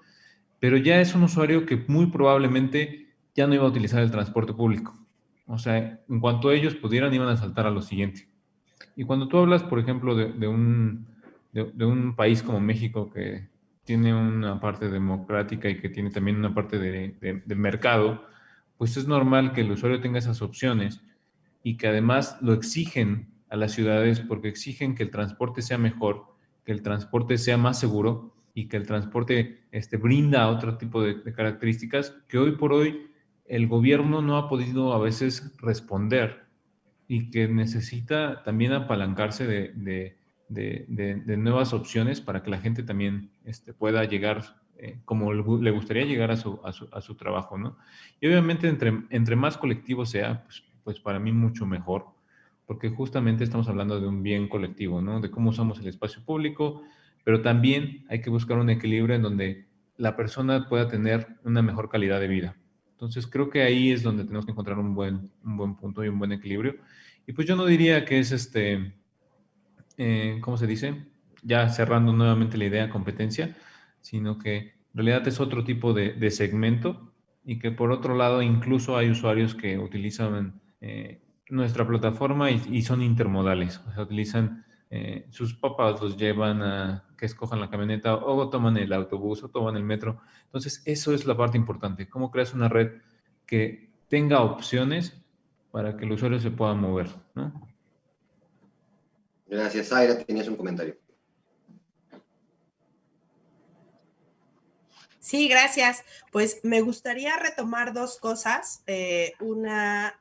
Pero ya es un usuario que muy probablemente ya no iba a utilizar el transporte público. O sea, en cuanto ellos pudieran, iban a saltar a lo siguiente. Y cuando tú hablas, por ejemplo, de un país como México, que tiene una parte democrática y que tiene también una parte de mercado, pues es normal que el usuario tenga esas opciones y que además lo exigen a las ciudades porque exigen que el transporte sea mejor, que el transporte sea más seguro y que el transporte brinda otro tipo de características que hoy por hoy el gobierno no ha podido a veces responder y que necesita también apalancarse de nuevas opciones para que la gente también pueda llegar como le gustaría llegar a su trabajo, ¿no? Y obviamente entre más colectivo sea, pues para mí mucho mejor, porque justamente estamos hablando de un bien colectivo, ¿no? De cómo usamos el espacio público, pero también hay que buscar un equilibrio en donde la persona pueda tener una mejor calidad de vida. Entonces creo que ahí es donde tenemos que encontrar un buen punto y un buen equilibrio. Y pues yo no diría que es ¿cómo se dice? Ya cerrando nuevamente la idea competencia, sino que en realidad es otro tipo de segmento y que por otro lado incluso hay usuarios que utilizan nuestra plataforma y son intermodales, o sea, utilizan sus papás los llevan a que escojan la camioneta o toman el autobús o toman el metro. Entonces, eso es la parte importante, cómo creas una red que tenga opciones para que el usuario se pueda mover, ¿no? Gracias, Zaira. Tenías un comentario. Sí, gracias. Pues me gustaría retomar dos cosas. Una,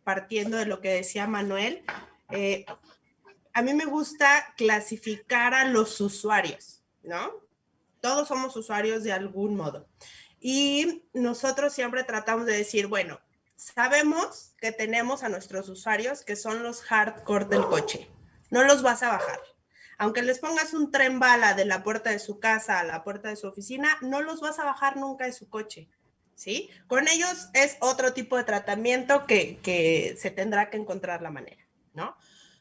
partiendo de lo que decía Manuel, a mí me gusta clasificar a los usuarios, ¿no? Todos somos usuarios de algún modo. Y nosotros siempre tratamos de decir, bueno, sabemos que tenemos a nuestros usuarios que son los hardcore del coche. No los vas a bajar. Aunque les pongas un tren bala de la puerta de su casa a la puerta de su oficina, no los vas a bajar nunca de su coche, ¿sí? Con ellos es otro tipo de tratamiento que se tendrá que encontrar la manera, ¿no?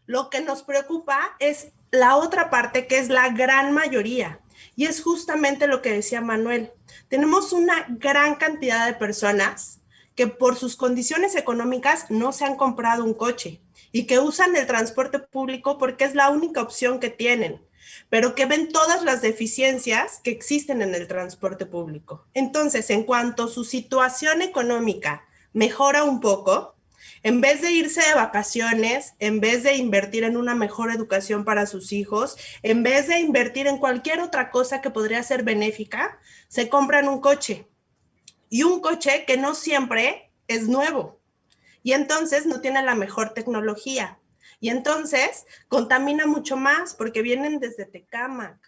Lo que nos preocupa es la otra parte, que es la gran mayoría. Y es justamente lo que decía Manuel. Tenemos una gran cantidad de personas que por sus condiciones económicas no se han comprado un coche y que usan el transporte público porque es la única opción que tienen, pero que ven todas las deficiencias que existen en el transporte público. Entonces, en cuanto su situación económica mejora un poco, en vez de irse de vacaciones, en vez de invertir en una mejor educación para sus hijos, en vez de invertir en cualquier otra cosa que podría ser benéfica, se compran un coche. Y un coche que no siempre es nuevo. Y entonces no tiene la mejor tecnología. Y entonces contamina mucho más porque vienen desde Tecámac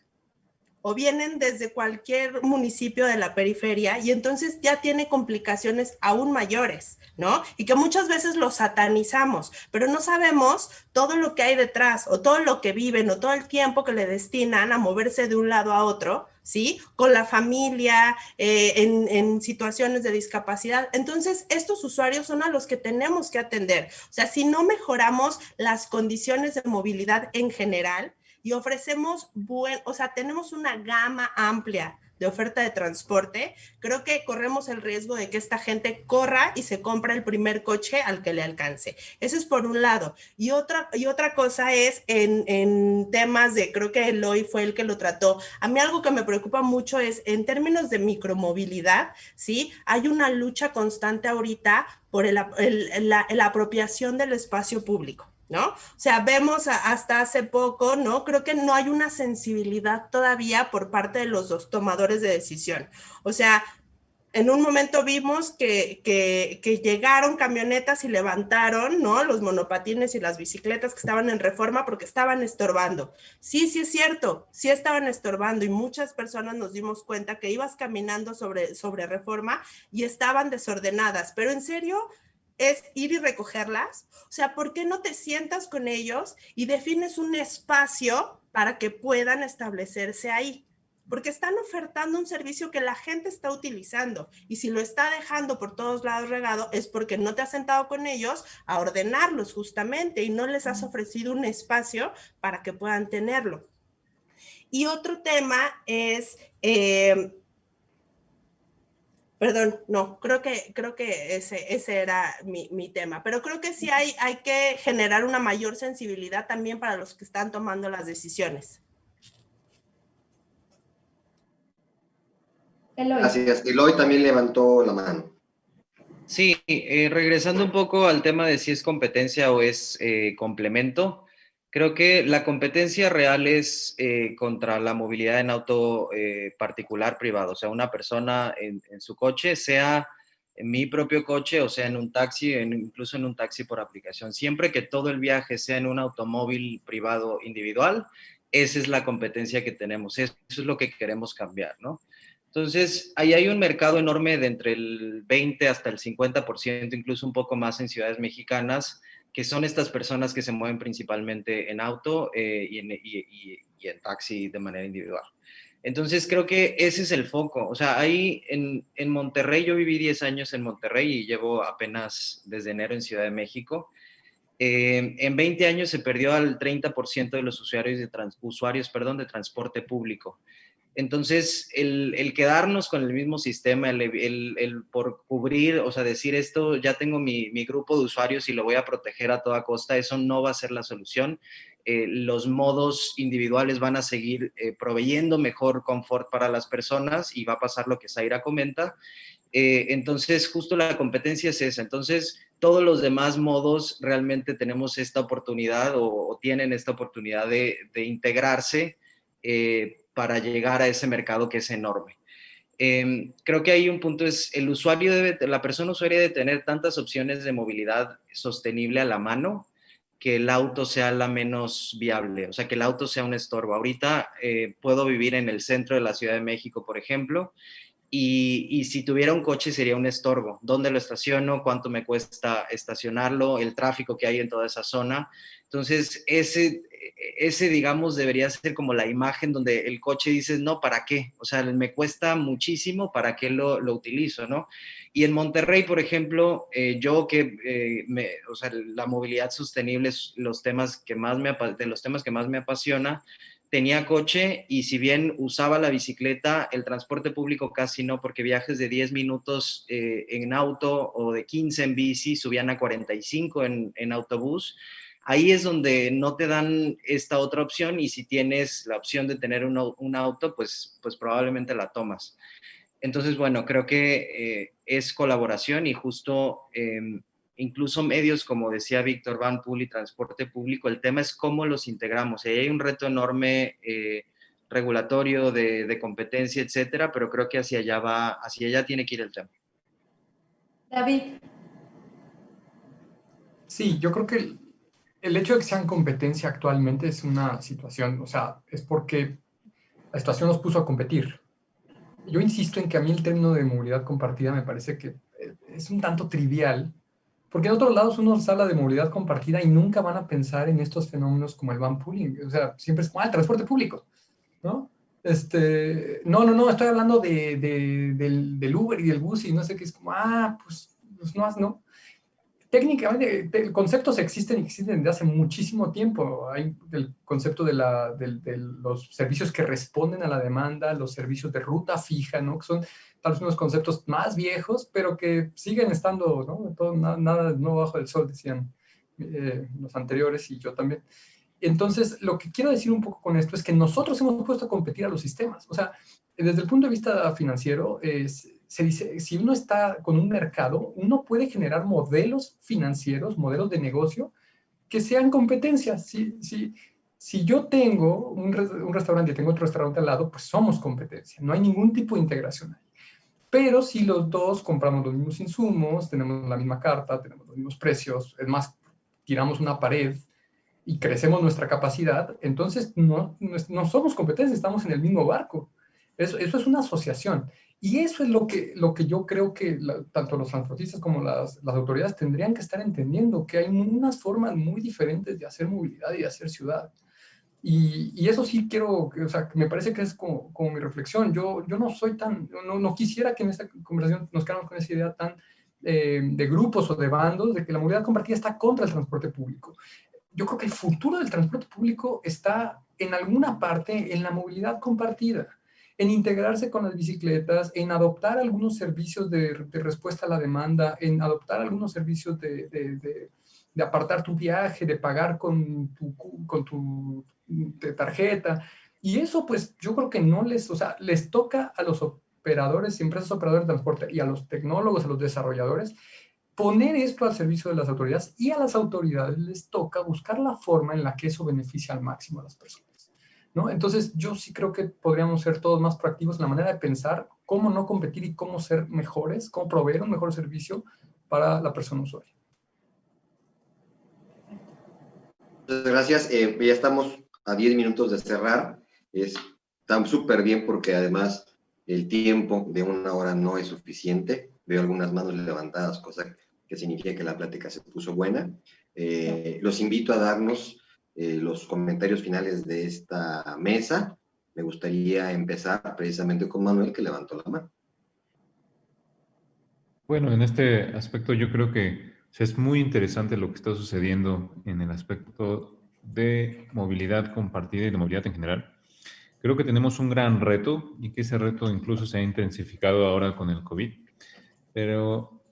o vienen desde cualquier municipio de la periferia y entonces ya tiene complicaciones aún mayores, ¿no? Y que muchas veces lo satanizamos, pero no sabemos todo lo que hay detrás o todo lo que viven o todo el tiempo que le destinan a moverse de un lado a otro, ¿sí? Con la familia, en situaciones de discapacidad. Entonces, estos usuarios son a los que tenemos que atender. O sea, si no mejoramos las condiciones de movilidad en general, y ofrecemos, tenemos una gama amplia de oferta de transporte, creo que corremos el riesgo de que esta gente corra y se compre el primer coche al que le alcance. Eso es por un lado. Y otra cosa es en temas de, creo que Eloy fue el que lo trató. A mí algo que me preocupa mucho es en términos de micromovilidad, ¿sí? Hay una lucha constante ahorita por la apropiación del espacio público, ¿no? O sea, vemos hasta hace poco, ¿no? Creo que no hay una sensibilidad todavía por parte de los tomadores de decisión. O sea, en un momento vimos que llegaron camionetas y levantaron, ¿no?, los monopatines y las bicicletas que estaban en Reforma porque estaban estorbando. Sí es cierto, sí estaban estorbando y muchas personas nos dimos cuenta que ibas caminando sobre Reforma y estaban desordenadas, pero en serio es ir y recogerlas. O sea, ¿por qué no te sientas con ellos y defines un espacio para que puedan establecerse ahí? Porque están ofertando un servicio que la gente está utilizando y si lo está dejando por todos lados regado es porque no te has sentado con ellos a ordenarlos justamente y no les has ofrecido un espacio para que puedan tenerlo. Y otro tema es, perdón, no, creo que ese era mi tema, pero creo que sí hay que generar una mayor sensibilidad también para los que están tomando las decisiones. Eloy. Gracias. Eloy también levantó la mano. Sí, regresando un poco al tema de si es competencia o es complemento, creo que la competencia real es contra la movilidad en auto particular privado, o sea, una persona en su coche, sea en mi propio coche o sea en un taxi, incluso en un taxi por aplicación. Siempre que todo el viaje sea en un automóvil privado individual, esa es la competencia que tenemos, eso es lo que queremos cambiar, ¿no? Entonces, ahí hay un mercado enorme de entre el 20 hasta el 50%, incluso un poco más en ciudades mexicanas, que son estas personas que se mueven principalmente en auto y en taxi de manera individual. Entonces, creo que ese es el foco. O sea, ahí en Monterrey, yo viví 10 años en Monterrey y llevo apenas desde enero en Ciudad de México. En 20 años se perdió al 30% de los usuarios de transporte público. Entonces, el quedarnos con el mismo sistema, el por cubrir, o sea, decir esto, ya tengo mi grupo de usuarios y lo voy a proteger a toda costa, eso no va a ser la solución. Los modos individuales van a seguir proveyendo mejor confort para las personas y va a pasar lo que Zaira comenta. Entonces, justo la competencia es esa. Entonces, todos los demás modos realmente tenemos esta oportunidad o tienen esta oportunidad de integrarse para llegar a ese mercado que es enorme. Creo que ahí un punto es, la persona usuaria debe tener tantas opciones de movilidad sostenible a la mano que el auto sea la menos viable, o sea, que el auto sea un estorbo. Ahorita puedo vivir en el centro de la Ciudad de México, por ejemplo, y si tuviera un coche sería un estorbo. ¿Dónde lo estaciono? ¿Cuánto me cuesta estacionarlo? El tráfico que hay en toda esa zona. Entonces, ese, digamos, debería ser como la imagen donde el coche dices, no, ¿para qué? O sea, me cuesta muchísimo, ¿para qué lo utilizo, no? Y en Monterrey, por ejemplo, yo o sea, la movilidad sostenible es de los temas que más me apasiona. Tenía coche y si bien usaba la bicicleta, el transporte público casi no, porque viajes de 10 minutos en auto o de 15 en bici subían a 45 en autobús. Ahí es donde no te dan esta otra opción y si tienes la opción de tener un auto, pues probablemente la tomas. Entonces, bueno, creo que es colaboración y justo incluso medios, como decía Víctor, Vanpool y transporte público, el tema es cómo los integramos. Ahí hay un reto enorme regulatorio, de competencia, etcétera, pero creo que hacia allá tiene que ir el tema. David. Sí, yo creo que el hecho de que sean competencia actualmente es una situación, o sea, es porque la situación nos puso a competir. Yo insisto en que a mí el término de movilidad compartida me parece que es un tanto trivial, porque en otros lados uno habla de movilidad compartida y nunca van a pensar en estos fenómenos como el vanpooling. O sea, siempre es como, el transporte público, ¿no? No, estoy hablando del Uber y del bus y no sé qué, es como, pues no. técnicamente, conceptos existen desde hace muchísimo tiempo. Hay el concepto de los servicios que responden a la demanda, los servicios de ruta fija, ¿no? Que son tal vez unos conceptos más viejos, pero que siguen estando, ¿no? Todo, nada no bajo el sol, decían los anteriores y yo también. Entonces, lo que quiero decir un poco con esto es que nosotros hemos puesto a competir a los sistemas. O sea, desde el punto de vista financiero, se dice, si uno está con un mercado, uno puede generar modelos financieros, modelos de negocio que sean competencias. Si yo tengo un restaurante y tengo otro restaurante al lado, pues somos competencia. No hay ningún tipo de integración ahí. Pero si los dos compramos los mismos insumos, tenemos la misma carta, tenemos los mismos precios, es más, tiramos una pared y crecemos nuestra capacidad, entonces no somos competencia, estamos en el mismo barco. Eso es una asociación. Y eso es lo que yo creo que tanto los transportistas como las autoridades tendrían que estar entendiendo, que hay unas formas muy diferentes de hacer movilidad y de hacer ciudad. Y eso sí quiero, o sea, me parece que es como mi reflexión. Yo no soy no quisiera que en esta conversación nos quedáramos con esa idea tan de grupos o de bandos, de que la movilidad compartida está contra el transporte público. Yo creo que el futuro del transporte público está en alguna parte en la movilidad compartida, en integrarse con las bicicletas, en adoptar algunos servicios de respuesta a la demanda, en adoptar algunos servicios de apartar tu viaje, de pagar con tu tarjeta. Y eso, pues, yo creo que les toca a los operadores, empresas operadoras de transporte y a los tecnólogos, a los desarrolladores, poner esto al servicio de las autoridades, y a las autoridades les toca buscar la forma en la que eso beneficia al máximo a las personas, ¿no? Entonces, yo sí creo que podríamos ser todos más proactivos en la manera de pensar cómo no competir y cómo ser mejores, cómo proveer un mejor servicio para la persona usuaria. Muchas gracias. Ya estamos a 10 minutos de cerrar. Está súper bien porque además el tiempo de 1 hora no es suficiente. Veo algunas manos levantadas, cosa que significa que la plática se puso buena. Los invito a darnos los comentarios finales de esta mesa. Me gustaría empezar precisamente con Manuel, que levantó la mano. Bueno, en este aspecto yo creo que es muy interesante lo que está sucediendo en el aspecto de movilidad compartida y de movilidad en general. Creo que tenemos un gran reto y que ese reto incluso se ha intensificado ahora con el COVID. Pero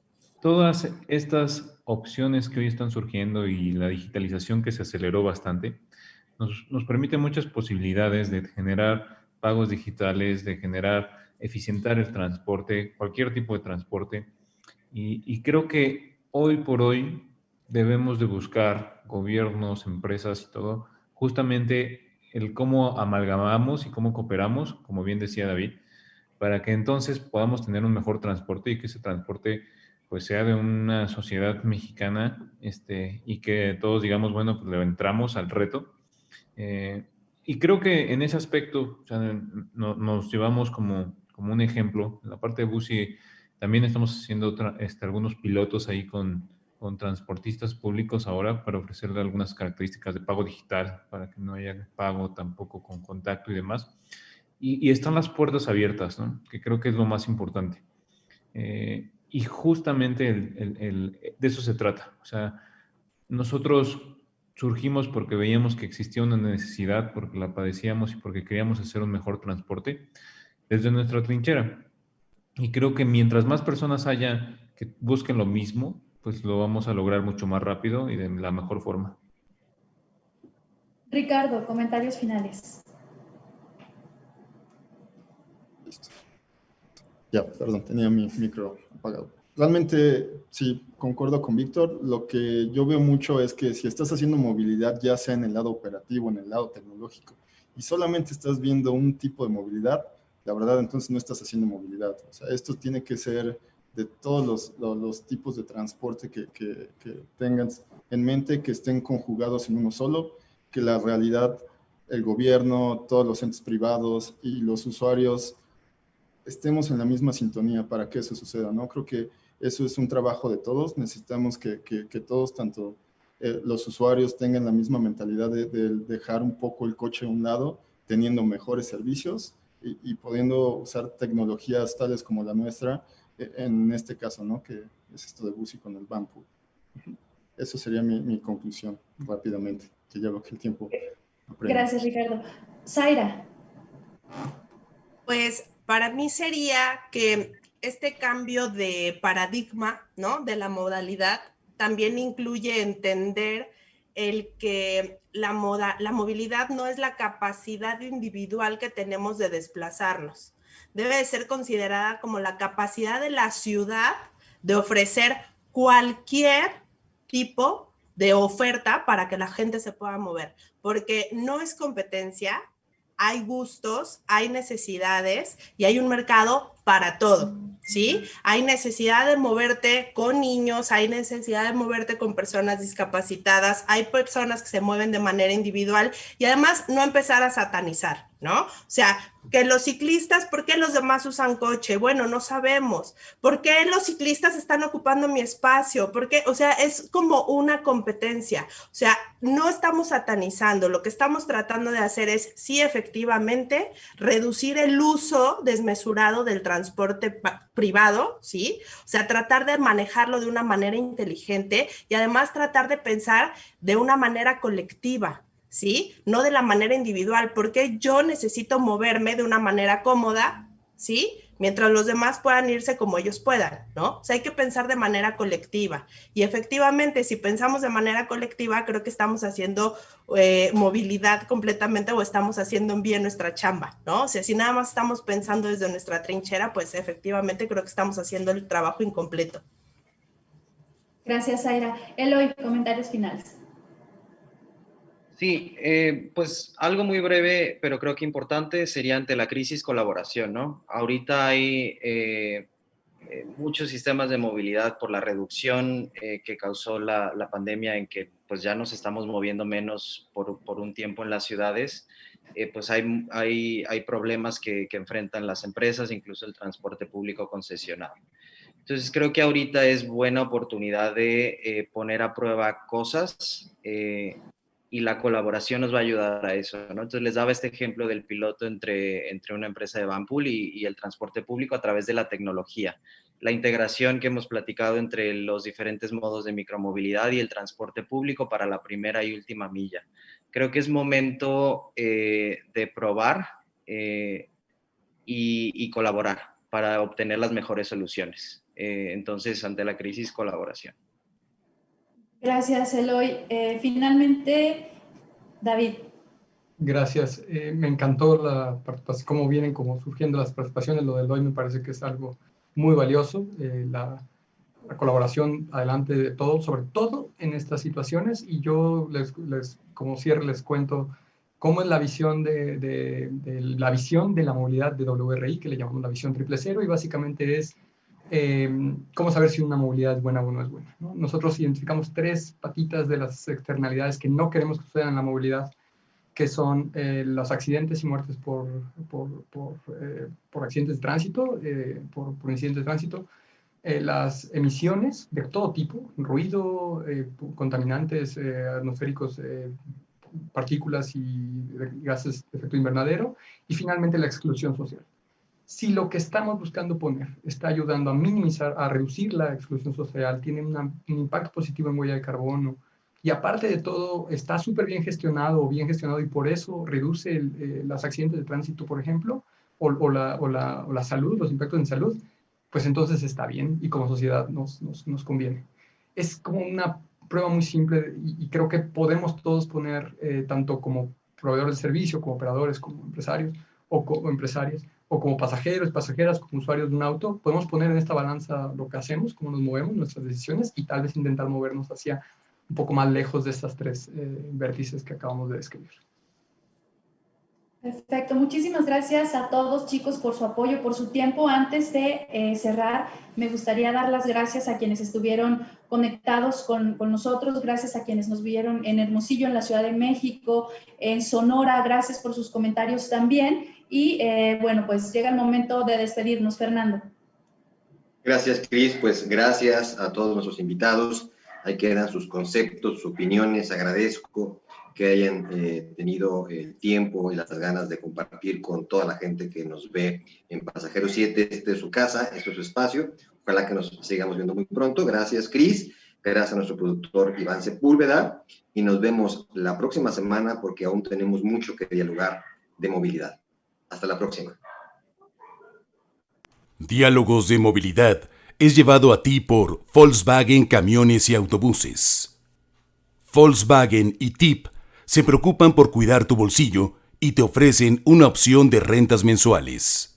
todas estas opciones que hoy están surgiendo y la digitalización que se aceleró bastante, nos permite muchas posibilidades de generar pagos digitales, de eficientar el transporte, cualquier tipo de transporte. Y creo que hoy por hoy debemos de buscar gobiernos, empresas y todo, justamente el cómo amalgamamos y cómo cooperamos, como bien decía David, para que entonces podamos tener un mejor transporte y que ese transporte pues sea de una sociedad mexicana y que todos digamos, bueno, pues le entramos al reto. Y creo que en ese aspecto, o sea, nos llevamos como un ejemplo. En la parte de Busi también estamos haciendo algunos pilotos ahí con transportistas públicos ahora para ofrecerle algunas características de pago digital, para que no haya pago tampoco con contacto y demás. Y están las puertas abiertas, ¿no? Que creo que es lo más importante. Y justamente de eso se trata. O sea, nosotros surgimos porque veíamos que existía una necesidad, porque la padecíamos y porque queríamos hacer un mejor transporte desde nuestra trinchera. Y creo que mientras más personas haya que busquen lo mismo, pues lo vamos a lograr mucho más rápido y de la mejor forma. Ricardo, comentarios finales. Ya, perdón, tenía mi micro apagado. Realmente, sí, concuerdo con Víctor. Lo que yo veo mucho es que si estás haciendo movilidad, ya sea en el lado operativo, en el lado tecnológico, y solamente estás viendo un tipo de movilidad, la verdad, entonces no estás haciendo movilidad. O sea, esto tiene que ser de todos los tipos de transporte que tengas en mente, que estén conjugados en uno solo, que la realidad, el gobierno, todos los entes privados y los usuarios estemos en la misma sintonía para que eso suceda, ¿no? Creo que eso es un trabajo de todos. Necesitamos que todos, tanto los usuarios, tengan la misma mentalidad de dejar un poco el coche a un lado, teniendo mejores servicios y pudiendo usar tecnologías tales como la nuestra, en este caso, ¿no? Que es esto de Busi con el Banpu. Eso sería mi conclusión rápidamente, que ya lo que el tiempo apremia. Gracias, Ricardo. Zaira. Pues para mí sería que este cambio de paradigma, ¿no?, de la modalidad también incluye entender el que la movilidad no es la capacidad individual que tenemos de desplazarnos. Debe de ser considerada como la capacidad de la ciudad de ofrecer cualquier tipo de oferta para que la gente se pueda mover, porque no es competencia, hay gustos, hay necesidades y hay un mercado para todo, ¿sí? Hay necesidad de moverte con niños, hay necesidad de moverte con personas discapacitadas, hay personas que se mueven de manera individual y además no empezar a satanizar, ¿no? O sea, que los ciclistas, ¿por qué los demás usan coche? Bueno, no sabemos. ¿Por qué los ciclistas están ocupando mi espacio? ¿Por qué? O sea, es como una competencia. O sea, no estamos satanizando. Lo que estamos tratando de hacer es, sí, efectivamente, reducir el uso desmesurado del transporte privado, ¿sí? O sea, tratar de manejarlo de una manera inteligente y además tratar de pensar de una manera colectiva, ¿sí? No de la manera individual, porque yo necesito moverme de una manera cómoda, ¿sí? Mientras los demás puedan irse como ellos puedan, ¿no? O sea, hay que pensar de manera colectiva. Y efectivamente, si pensamos de manera colectiva, creo que estamos haciendo movilidad completamente o estamos haciendo bien nuestra chamba, ¿no? O sea, si nada más estamos pensando desde nuestra trinchera, pues efectivamente creo que estamos haciendo el trabajo incompleto. Gracias, Zaira. Eloy, comentarios finales. Sí, pues algo muy breve, pero creo que importante, sería ante la crisis colaboración, ¿no? Ahorita hay muchos sistemas de movilidad por la reducción que causó la pandemia, en que pues ya nos estamos moviendo menos por un tiempo en las ciudades. Pues hay problemas que enfrentan las empresas, incluso el transporte público concesionado. Entonces creo que ahorita es buena oportunidad de poner a prueba cosas y la colaboración nos va a ayudar a eso, ¿no? Entonces les daba este ejemplo del piloto entre una empresa de Banpool y el transporte público a través de la tecnología. La integración que hemos platicado entre los diferentes modos de micromovilidad y el transporte público para la primera y última milla. Creo que es momento de probar y colaborar para obtener las mejores soluciones. Entonces, ante la crisis, colaboración. Gracias, Eloy. Finalmente, David. Gracias. Me encantó la participación, cómo vienen como surgiendo las participaciones. Lo de Eloy me parece que es algo muy valioso. La colaboración adelante de todo, sobre todo en estas situaciones. Y yo como cierre les cuento cómo es la visión de la movilidad de WRI, que le llamamos la visión 000, y básicamente es cómo saber si una movilidad es buena o no es buena, ¿no? Nosotros identificamos 3 patitas de las externalidades que no queremos que sucedan en la movilidad, que son los accidentes y muertes por accidentes de tránsito, por incidentes de tránsito, las emisiones de todo tipo, ruido, contaminantes atmosféricos, partículas y gases de efecto invernadero, y finalmente la exclusión social. Si lo que estamos buscando poner está ayudando a minimizar, a reducir la exclusión social, tiene un impacto positivo en huella de carbono, y aparte de todo está súper bien gestionado y por eso reduce los accidentes de tránsito, por ejemplo, o la salud, los impactos en salud, pues entonces está bien y como sociedad nos conviene. Es como una prueba muy simple y creo que podemos todos poner, tanto como proveedores de servicio, como operadores, como empresarios o como empresarias, o como pasajeros, pasajeras, como usuarios de un auto, podemos poner en esta balanza lo que hacemos, cómo nos movemos, nuestras decisiones, y tal vez intentar movernos hacia un poco más lejos de estas 3 vértices que acabamos de describir. Perfecto, muchísimas gracias a todos, chicos, por su apoyo, por su tiempo. Antes de cerrar, me gustaría dar las gracias a quienes estuvieron conectados con nosotros, gracias a quienes nos vieron en Hermosillo, en la Ciudad de México, en Sonora, gracias por sus comentarios también. Y bueno, pues llega el momento de despedirnos. Fernando. Gracias, Cris. Pues gracias a todos nuestros invitados. Ahí quedan sus conceptos, sus opiniones. Agradezco que hayan tenido el tiempo y las ganas de compartir con toda la gente que nos ve en Pasajero 7. Este es su casa, este es su espacio. Ojalá que nos sigamos viendo muy pronto. Gracias, Cris. Gracias a nuestro productor Iván Sepúlveda y nos vemos la próxima semana porque aún tenemos mucho que dialogar de movilidad. Hasta la próxima. Diálogos de Movilidad es llevado a ti por Volkswagen Camiones y Autobuses. Volkswagen y TIP se preocupan por cuidar tu bolsillo y te ofrecen una opción de rentas mensuales.